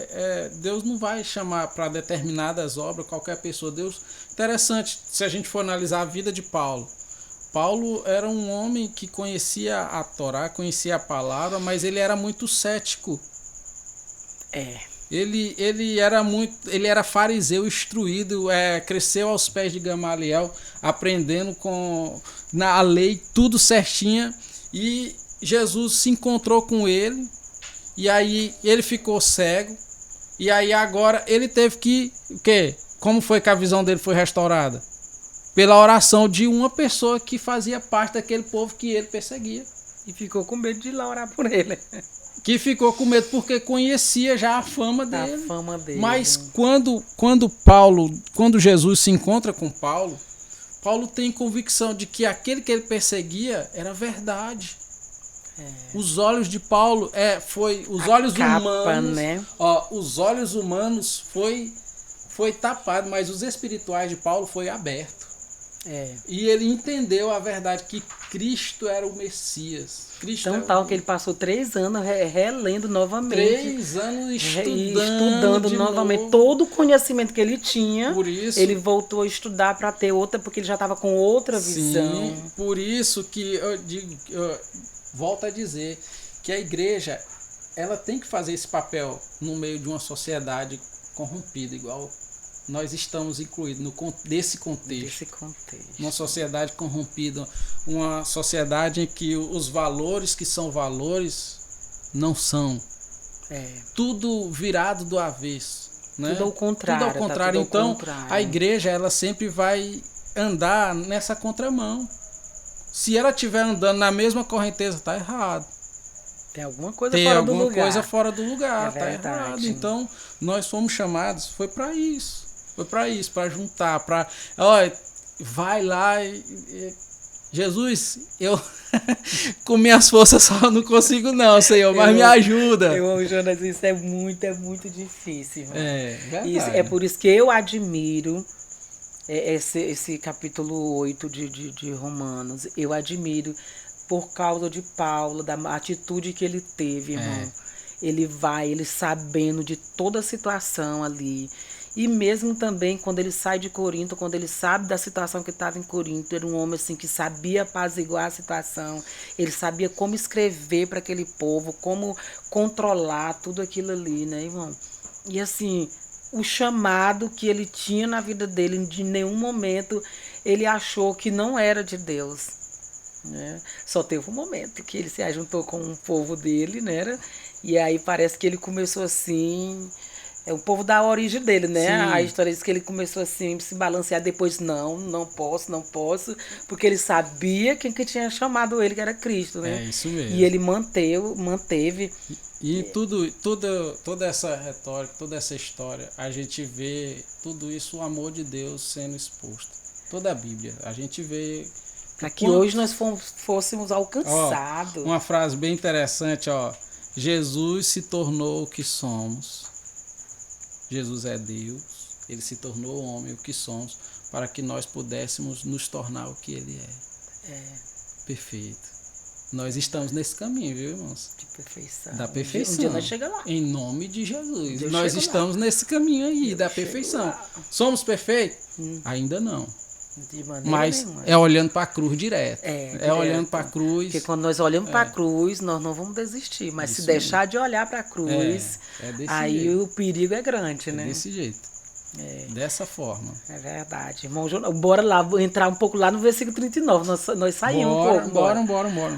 Deus não vai chamar para determinadas obras qualquer pessoa. Deus, interessante, se a gente for analisar a vida de Paulo. Paulo era um homem que conhecia a Torá, conhecia a palavra, mas ele era muito cético. Ele era fariseu instruído, cresceu aos pés de Gamaliel, aprendendo na lei tudo certinha, e Jesus se encontrou com ele, e aí ele ficou cego, e aí agora ele teve que, o quê? Como foi que a visão dele foi restaurada? Pela oração de uma pessoa que fazia parte daquele povo que ele perseguia. E ficou com medo de ir lá orar por ele. Que ficou com medo porque conhecia já a fama dele. A fama dele. Mas quando Jesus se encontra com Paulo, Paulo tem convicção de que aquele que ele perseguia era verdade. Os olhos de Paulo os olhos humanos, né? Os olhos humanos foi tapado, mas os espirituais de Paulo foi aberto. E ele entendeu a verdade que Cristo era o Messias. Tal que ele passou 3 anos relendo novamente. 3 anos estudando novamente. Novo. Todo o conhecimento que ele tinha, Por isso, ele voltou a estudar para ter outra, porque ele já estava com outra visão. Por isso que eu volto a dizer que a igreja ela tem que fazer esse papel no meio de uma sociedade corrompida, igual nós estamos incluídos nesse contexto. Desse contexto. Uma sociedade corrompida, uma sociedade em que os valores que são valores não são. Tudo virado do avesso. Né? Tudo ao contrário. Tudo ao contrário. Tá tudo ao Então, contrário. a igreja ela sempre vai andar nessa contramão. Se ela estiver andando na mesma correnteza, está errado. Tem alguma coisa fora do lugar. Tem alguma coisa fora do lugar, É tá verdade. errado. Então, nós fomos chamados, foi para isso. Foi para isso, para juntar, para... Olha, vai lá e Jesus, eu com minhas forças só não consigo não, Senhor, mas me ajuda. Jonas, isso é muito difícil. Irmão. Verdade. É por isso que eu admiro esse capítulo 8 de Romanos. Eu admiro por causa de Paulo, da atitude que ele teve, irmão. Ele sabendo de toda a situação ali. E mesmo também quando ele sai de Corinto, quando ele sabe da situação que estava em Corinto, era um homem assim que sabia apaziguar a situação, ele sabia como escrever para aquele povo, como controlar tudo aquilo ali, né, irmão? E assim, o chamado que ele tinha na vida dele, de nenhum momento ele achou que não era de Deus. Né? Só teve um momento que ele se ajuntou com o povo dele, né? E aí parece que ele começou assim... É o povo da origem dele, né? Sim. A história diz que ele começou assim, se balancear depois, não posso, porque ele sabia quem que tinha chamado ele, que era Cristo, né? É isso mesmo. E ele manteve. E toda essa retórica, toda essa história, a gente vê tudo isso, o amor de Deus sendo exposto. Toda a Bíblia, a gente vê... Para que hoje nós fôssemos alcançados. Uma frase bem interessante, Jesus se tornou o que somos. Jesus é Deus, ele se tornou homem, o que somos, para que nós pudéssemos nos tornar o que ele é. Perfeito. Nós estamos nesse caminho, viu, irmãos? De perfeição. Da perfeição. Um dia nós chegamos lá. Em nome de Jesus. Deus Nós estamos nesse caminho aí, da chego perfeição. lá. Somos perfeitos? Ainda não. De maneira Mas nenhuma. é olhando para a cruz direto. Direto. Olhando para a cruz. Porque quando nós olhamos para a cruz, nós não vamos desistir. Mas Isso se deixar de olhar para a cruz, desse aí jeito. o perigo é grande, né? Desse jeito. Dessa forma. É verdade. Irmão, bora lá, vou entrar um pouco lá no versículo 39. Nós saímos um pouco. Bora.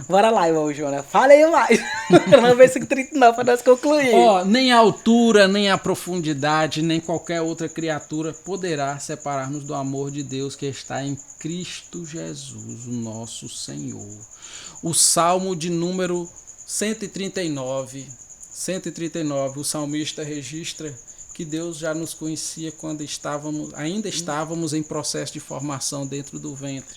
Bora lá, irmão Jonas. Fala aí mais. No versículo 39 para nós concluir. Nem a altura, nem a profundidade, nem qualquer outra criatura poderá separar-nos do amor de Deus que está em Cristo Jesus, o nosso Senhor. O Salmo de número 139, o salmista registra que Deus já nos conhecia quando ainda estávamos em processo de formação dentro do ventre.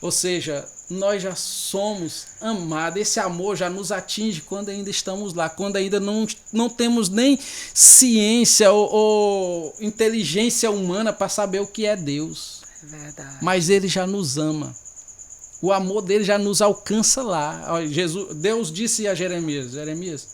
Ou seja, nós já somos amados, esse amor já nos atinge quando ainda estamos lá, quando ainda não temos nem ciência ou inteligência humana para saber o que é Deus. É verdade. Mas Ele já nos ama. O amor dele já nos alcança lá. Deus disse a Jeremias,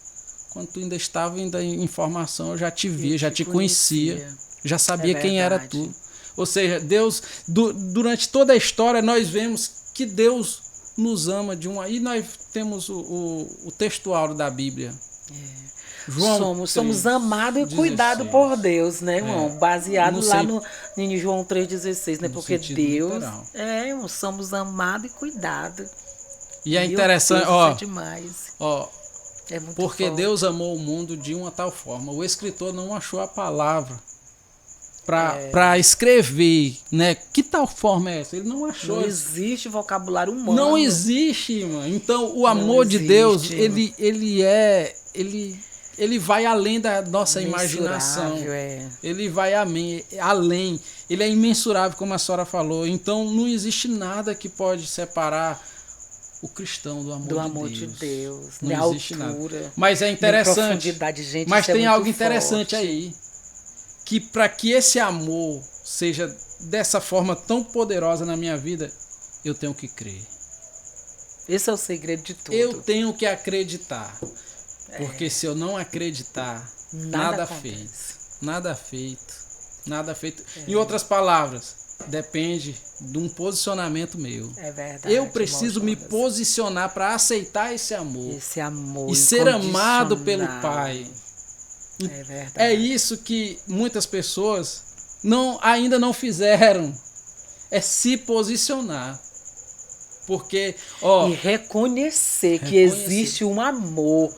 quando tu ainda estava em formação, eu já te via, já te conhecia, já sabia quem era tu. Ou seja, Deus, durante toda a história, nós vemos que Deus nos ama e nós temos o textual da Bíblia. Somos amados e cuidados por Deus, né, irmão? Baseado lá em João 3,16, né? Porque Deus irmão, somos amados e cuidados. E é interessante, é demais. É muito porque forte. Deus amou o mundo de uma tal forma. O escritor não achou a palavra para escrever, né? Que tal forma é essa? Ele não achou. Não existe vocabulário humano. Não existe, mano. Então, o amor de Deus, ele vai além da nossa imaginação. Ele vai além. Ele é imensurável, como a senhora falou. Então, não existe nada que pode separar o cristão do amor de Deus. Não existe nada. Mas é interessante. Gente, mas tem algo forte. interessante aí. Que para que esse amor seja dessa forma tão poderosa na minha vida, eu tenho que crer. Esse é o segredo de tudo. Eu tenho que acreditar. Porque se eu não acreditar, nada feito. Em outras palavras, depende de um posicionamento meu. É verdade. Eu preciso me posicionar para aceitar esse amor. Esse amor e ser amado pelo Pai. É verdade. É isso que muitas pessoas ainda não fizeram. É se posicionar. Porque, E reconhecer que existe um amor,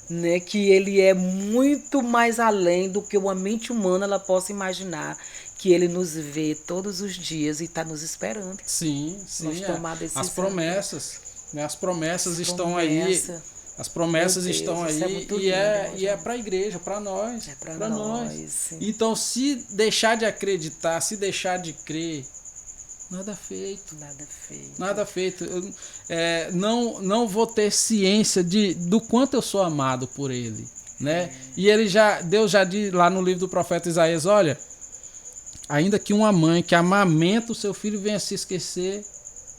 né, que ele é muito mais além do que uma mente humana ela possa imaginar, que ele nos vê todos os dias e está nos esperando. sim, Nós tomar a decisão. as promessas, né? As promessas estão Promessa. aí. As promessas Meu Deus, estão isso é aí muito e lindo, é irmão. para a igreja, para nós. É pra pra nós, sim. Então, se deixar de acreditar, se deixar de crer, nada feito. Nada feito. Nada feito. Eu, não vou ter ciência do quanto eu sou amado por ele, né? E Deus já diz lá no livro do profeta Isaías, olha, ainda que uma mãe que amamenta o seu filho venha se esquecer,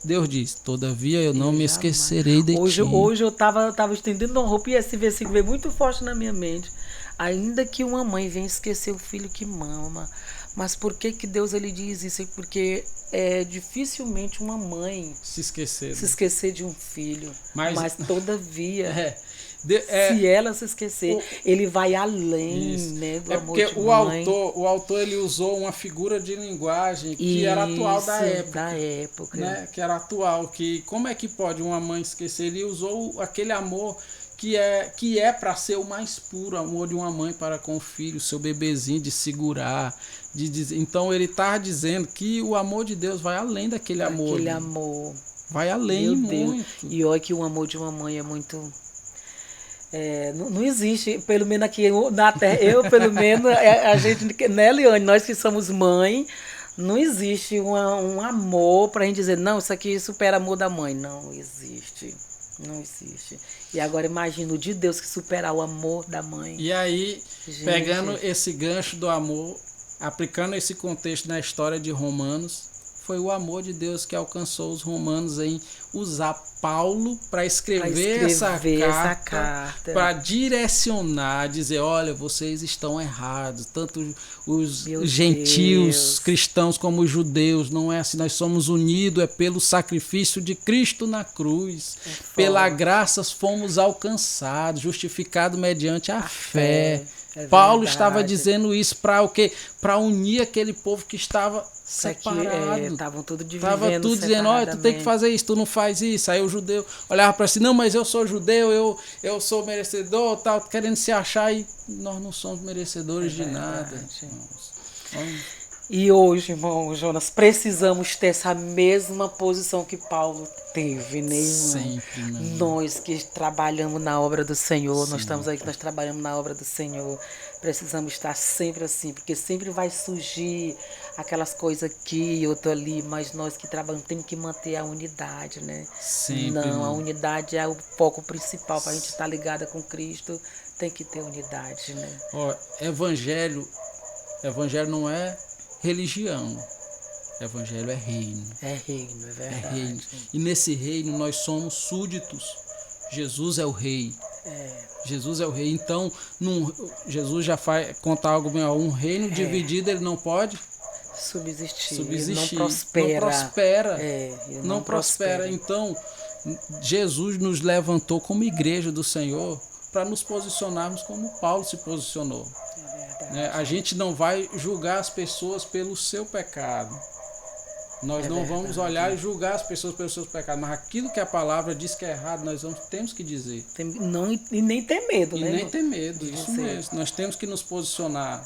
Deus diz, todavia eu não me esquecerei de ti. Hoje eu tava estendendo uma roupa e esse versículo veio muito forte na minha mente. Ainda que uma mãe venha esquecer o filho que mama. Mas por que Deus ele diz isso? Porque dificilmente uma mãe Se esquecer. se esquecer de um filho. Mas todavia, se ela se esquecer, ele vai além, né, do amor de mãe. Porque o autor ele usou uma figura de linguagem que era atual da época. Né? Que era atual. Que como é que pode uma mãe esquecer? Ele usou aquele amor que é para ser o mais puro, o amor de uma mãe para com o filho, seu bebezinho, de segurar, de dizer. Então ele está dizendo que o amor de Deus vai além daquele amor. Aquele amor. Vai além, muito. E olha que o amor de uma mãe é muito... não existe, pelo menos aqui na Terra, pelo menos, a gente, né, Liane, nós que somos mãe, não existe um amor pra gente dizer, não, isso aqui supera o amor da mãe. Não existe. Não existe. E agora imagina o de Deus que superar o amor da mãe. E aí, gente, pegando esse gancho do amor, aplicando esse contexto na história de Romanos, foi o amor de Deus que alcançou os romanos em usar Paulo para escrever essa carta, para direcionar, dizer, olha, vocês estão errados, tanto os gentios cristãos como os judeus, não é assim, nós somos unidos, é pelo sacrifício de Cristo na cruz, pela graça fomos alcançados, justificados mediante a fé. Paulo estava dizendo isso para o quê? Para unir aquele povo que estava separado. Estavam tudo dividindo. Estava tudo dizendo, olha, tu tem que fazer isso, tu não faz isso. Aí o judeu olhava para si, não, mas eu sou judeu, eu sou merecedor, tal, querendo se achar, e nós não somos merecedores de nada. E hoje, irmão Jonas, precisamos ter essa mesma posição que Paulo teve, né, irmão? Sempre, né? Nós que trabalhamos na obra do Senhor, nós estamos aí que nós trabalhamos na obra do Senhor, precisamos estar sempre assim, porque sempre vai surgir aquelas coisas aqui e outra ali, mas nós que trabalhamos temos que manter a unidade, né? Sempre, não, irmão. A unidade é o foco principal para a gente estar ligada com Cristo, tem que ter unidade, né? Ó, evangelho não é religião. Evangelho é reino. É reino, é verdade. É reino. E nesse reino nós somos súditos. Jesus é o rei. Jesus é o rei. Então, Jesus já conta algo bem, um reino dividido ele não pode subsistir. Ele não prospera. Não prospera. Então, Jesus nos levantou como igreja do Senhor para nos posicionarmos como Paulo se posicionou. Né? A gente não vai julgar as pessoas pelo seu pecado. Nós não vamos olhar e julgar as pessoas pelos seus pecados, mas aquilo que a palavra diz que é errado, nós temos que dizer. E nem ter medo, né? E nem ter medo, isso mesmo. Nós temos que nos posicionar.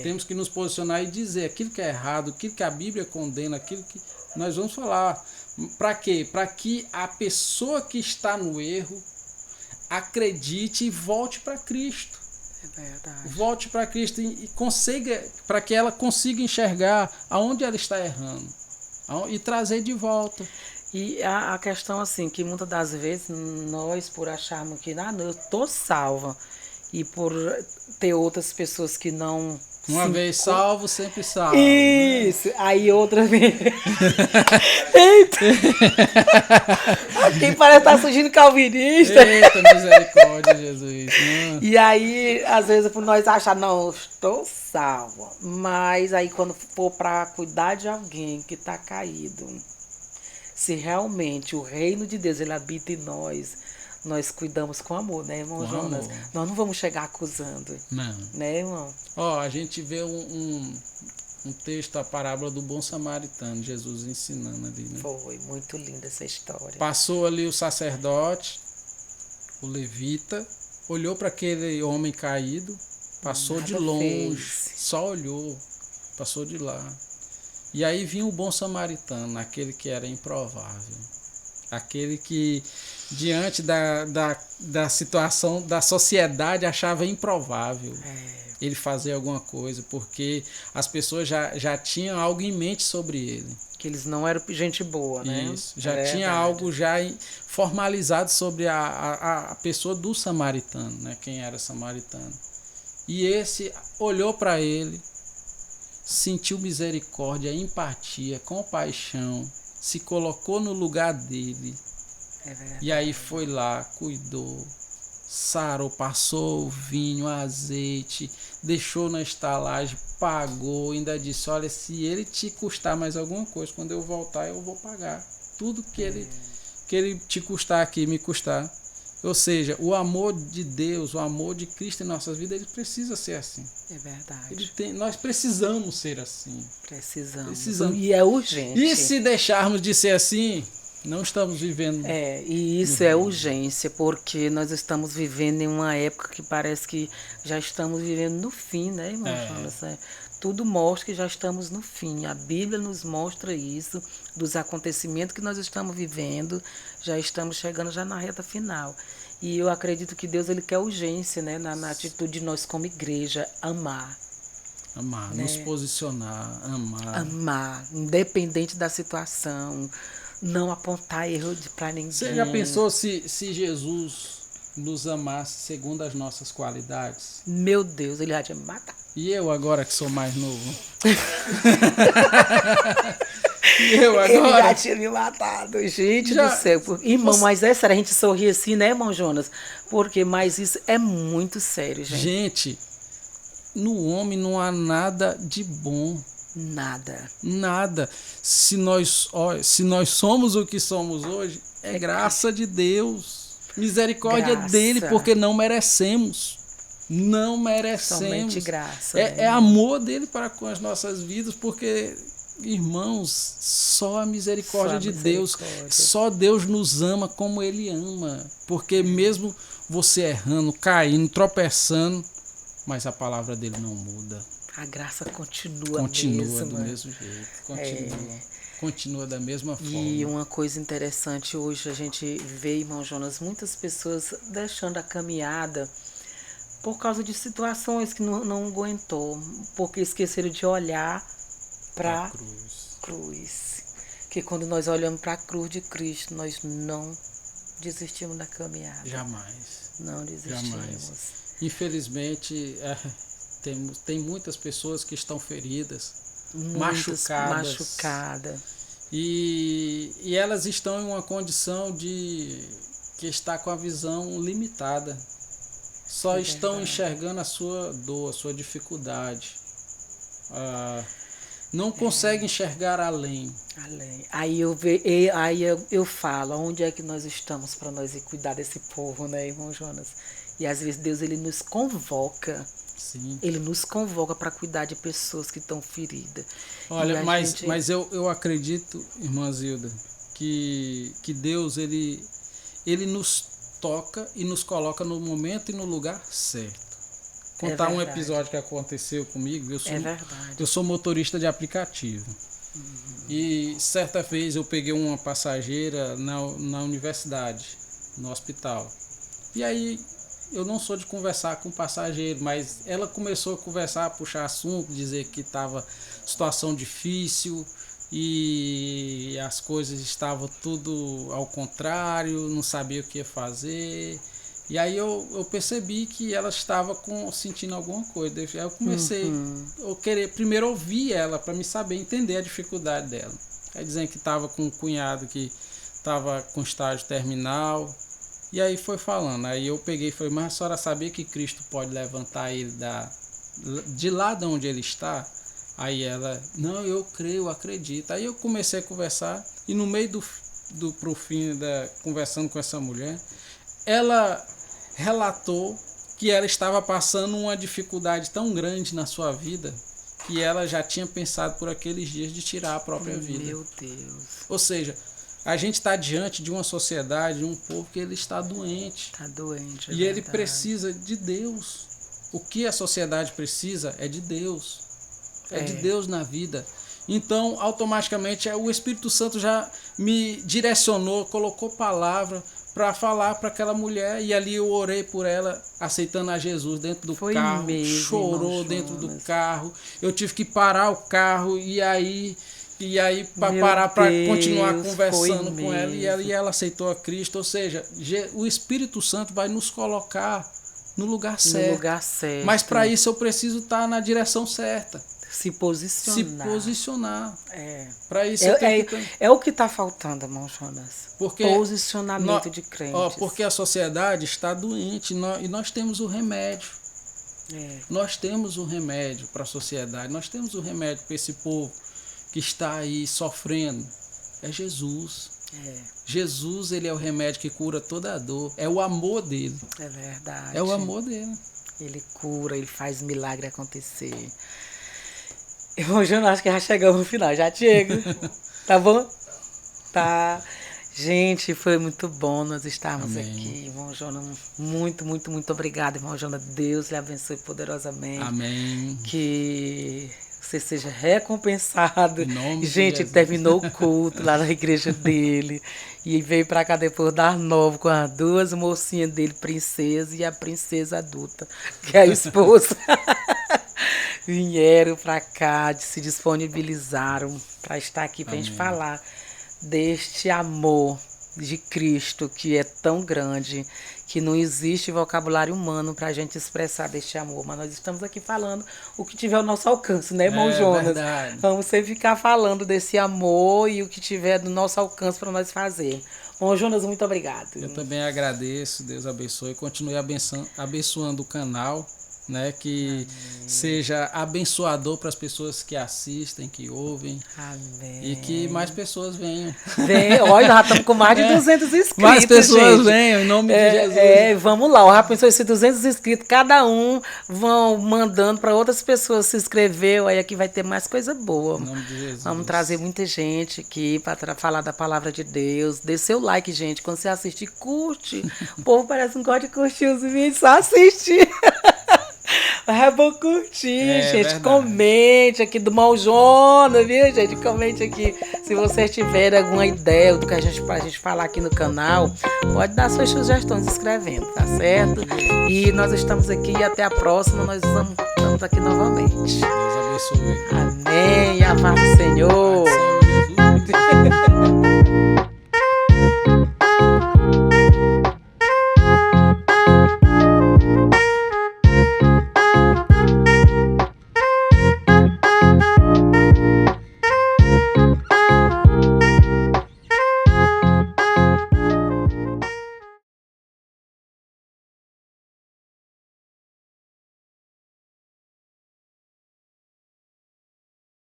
Temos que nos posicionar e dizer aquilo que é errado, aquilo que a Bíblia condena, aquilo que nós vamos falar. Para quê? Para que a pessoa que está no erro acredite e volte para Cristo. É verdade. Volte para Cristo e consiga, para que ela consiga enxergar aonde ela está errando e trazer de volta. E a questão assim, que muitas das vezes nós, por acharmos que eu estou salva, e por ter outras pessoas que não... Uma vez salvo, sempre salvo. Isso, né? Aí outra vez... Eita! Aqui parece estar surgindo calvinista. Eita, misericórdia, Jesus. E aí, às vezes, por nós achar, não, estou salvo. Mas aí, quando for para cuidar de alguém que está caído, se realmente o reino de Deus ele habita em nós, nós cuidamos com amor, né, irmão Com Jonas? amor. Nós não vamos chegar acusando, Não. né, irmão? Ó, a gente vê um texto, a parábola do bom samaritano, Jesus ensinando ali, né? Foi muito linda essa história. Passou ali o sacerdote, o levita, olhou para aquele homem caído, passou Nada de longe, fez. só olhou, passou de lá. E aí vinha o bom samaritano, aquele que era improvável, aquele que diante da situação da sociedade achava improvável ele fazer alguma coisa, porque as pessoas já tinham algo em mente sobre ele. Que eles não eram gente boa, né? Isso, já É tinha verdade. algo já formalizado sobre a pessoa do samaritano, né? Quem era samaritano. E esse olhou para ele, sentiu misericórdia, empatia, compaixão, se colocou no lugar dele. É verdade. E aí foi lá, cuidou, sarou, passou o vinho, azeite, deixou na estalagem, pagou, ainda disse, olha, se ele te custar mais alguma coisa, quando eu voltar eu vou pagar. Tudo que ele te custar aqui, me custar. Ou seja, o amor de Deus, o amor de Cristo em nossas vidas, ele precisa ser assim. É verdade. Nós precisamos ser assim. Precisamos. Precisamos. E é urgente. E se deixarmos de ser assim, não estamos vivendo. E isso é urgência, porque nós estamos vivendo em uma época que parece que já estamos vivendo no fim, né, irmão Jonas? Tudo mostra que já estamos no fim. A Bíblia nos mostra isso, dos acontecimentos que nós estamos vivendo, já estamos chegando já na reta final. E eu acredito que Deus ele quer urgência, né, na atitude de nós como igreja, amar. Amar, né? Nos posicionar, amar. Amar, independente da situação, não apontar erro para ninguém. Você já pensou se Jesus nos amasse segundo as nossas qualidades? Meu Deus, ele já tinha me matado. E eu agora que sou mais novo? E eu agora? Ele já tinha me matado, gente do céu. Irmão, mas é sério, a gente sorri assim, né, irmão Jonas? Mas isso é muito sério, gente. Gente, no homem não há nada de bom. Nada. Se nós somos o que somos hoje, é graça de Deus. Misericórdia dele, porque não merecemos. Não merecemos. Somente graça. É amor dele para com as nossas vidas, porque, irmãos, só a misericórdia de Deus. Só Deus nos ama como ele ama. Porque mesmo você errando, caindo, tropeçando, mas a palavra dele não muda. A graça continua do mesmo jeito. Continua da mesma forma. E uma coisa interessante, hoje a gente vê, irmão Jonas, muitas pessoas deixando a caminhada por causa de situações que não aguentou, porque esqueceram de olhar para a cruz. Que quando nós olhamos para a cruz de Cristo, nós não desistimos da caminhada. Jamais. Não desistimos. Jamais. Infelizmente, tem muitas pessoas que estão feridas, machucadas. E elas estão em uma condição que está com a visão limitada. Só estão enxergando a sua dor, a sua dificuldade. Não conseguem enxergar além. Aí eu falo, onde é que nós estamos para nós ir cuidar desse povo, né, irmão Jonas? E às vezes Deus ele nos convoca. Sim. Ele nos convoca para cuidar de pessoas que estão feridas. Olha, mas eu acredito, irmã Zilda, que Deus ele nos toca e nos coloca no momento e no lugar certo. Contar um episódio que aconteceu comigo. Eu sou motorista de aplicativo. E certa vez eu peguei uma passageira na universidade, no hospital. E aí eu não sou de conversar com passageiro, mas ela começou a conversar, puxar assunto, dizer que estava situação difícil e as coisas estavam tudo ao contrário, não sabia o que ia fazer. E aí eu percebi que ela estava sentindo alguma coisa. Aí eu comecei a querer primeiro ouvir ela para me saber, entender a dificuldade dela. Aí dizendo que estava com um cunhado que estava com estágio terminal. E aí foi falando. Aí eu peguei e falei, mas a senhora sabia que Cristo pode levantar ele de lá de onde ele está? Aí ela, não, eu creio, eu acredito. Aí eu comecei a conversar e no meio pro fim conversando com essa mulher, ela relatou que ela estava passando uma dificuldade tão grande na sua vida que ela já tinha pensado por aqueles dias de tirar a própria vida. Meu Deus. Ou seja, a gente está diante de uma sociedade, de um povo que ele está doente. Está doente. E ele precisa de Deus. O que a sociedade precisa é de Deus. É de Deus na vida. Então, automaticamente, o Espírito Santo já me direcionou, colocou palavra para falar para aquela mulher. E ali eu orei por ela, aceitando a Jesus dentro do carro. Mesmo, chorou dentro do carro. Eu tive que parar o carro e aí para parar para continuar conversando com ela. E ali ela aceitou a Cristo. Ou seja, o Espírito Santo vai nos colocar no lugar certo. No lugar certo. Mas para isso eu preciso estar na direção certa. Se posicionar. Para isso é o que está faltando, irmão Jonas. Porque posicionamento de crentes. Porque a sociedade está doente e nós temos o remédio. Nós temos o remédio para a sociedade. Nós temos o remédio para esse povo que está aí sofrendo. É Jesus. Jesus, ele é o remédio que cura toda a dor. É o amor dele. É verdade. É o amor dele. Ele cura, ele faz milagre acontecer. Irmão Jonas, acho que já chegamos no final. Já chega. Tá bom? Tá. Gente, foi muito bom nós estarmos aqui. Irmão Jonas, muito, muito, muito obrigado, irmão Jonas. Deus lhe abençoe poderosamente. Amém. Que você seja recompensado. Gente, ele terminou o culto lá na igreja dele. E veio pra cá depois dar novo com as duas mocinhas dele, princesa e a princesa adulta, que é a esposa. Vieram pra cá, se disponibilizaram para estar aqui pra gente falar deste amor de Cristo que é tão grande, que não existe vocabulário humano para a gente expressar deste amor, mas nós estamos aqui falando o que tiver ao nosso alcance, né, irmão Jonas? Verdade. Vamos sempre ficar falando desse amor e o que tiver do nosso alcance para nós fazer. Irmão Jonas, muito obrigado. Eu também agradeço, Deus abençoe, continue abençoando o canal, né, que seja abençoador para as pessoas que assistem, que ouvem. Amém. E que mais pessoas venham. Olha, nós já estamos com mais de 200 inscritos, mais pessoas gente. Venham, em nome de Jesus. Vamos lá, já pensou esses 200 inscritos, cada um vão mandando para outras pessoas se inscrever, aí aqui vai ter mais coisa boa. Em nome de Jesus. Vamos trazer muita gente aqui para falar da palavra de Deus. Dê seu like, gente. Quando você assistir, curte. O povo parece que não gosta de curtir os vídeos, só assistir. É bom curtir, gente. Verdade. Comente aqui do Irmão Jonas, viu, gente? Comente aqui. Se vocês tiverem alguma ideia do que pra gente falar aqui no canal, pode dar suas sugestões escrevendo, tá certo? E nós estamos aqui e até a próxima. Nós estamos aqui novamente. Deus abençoe. Amém. A paz do Senhor.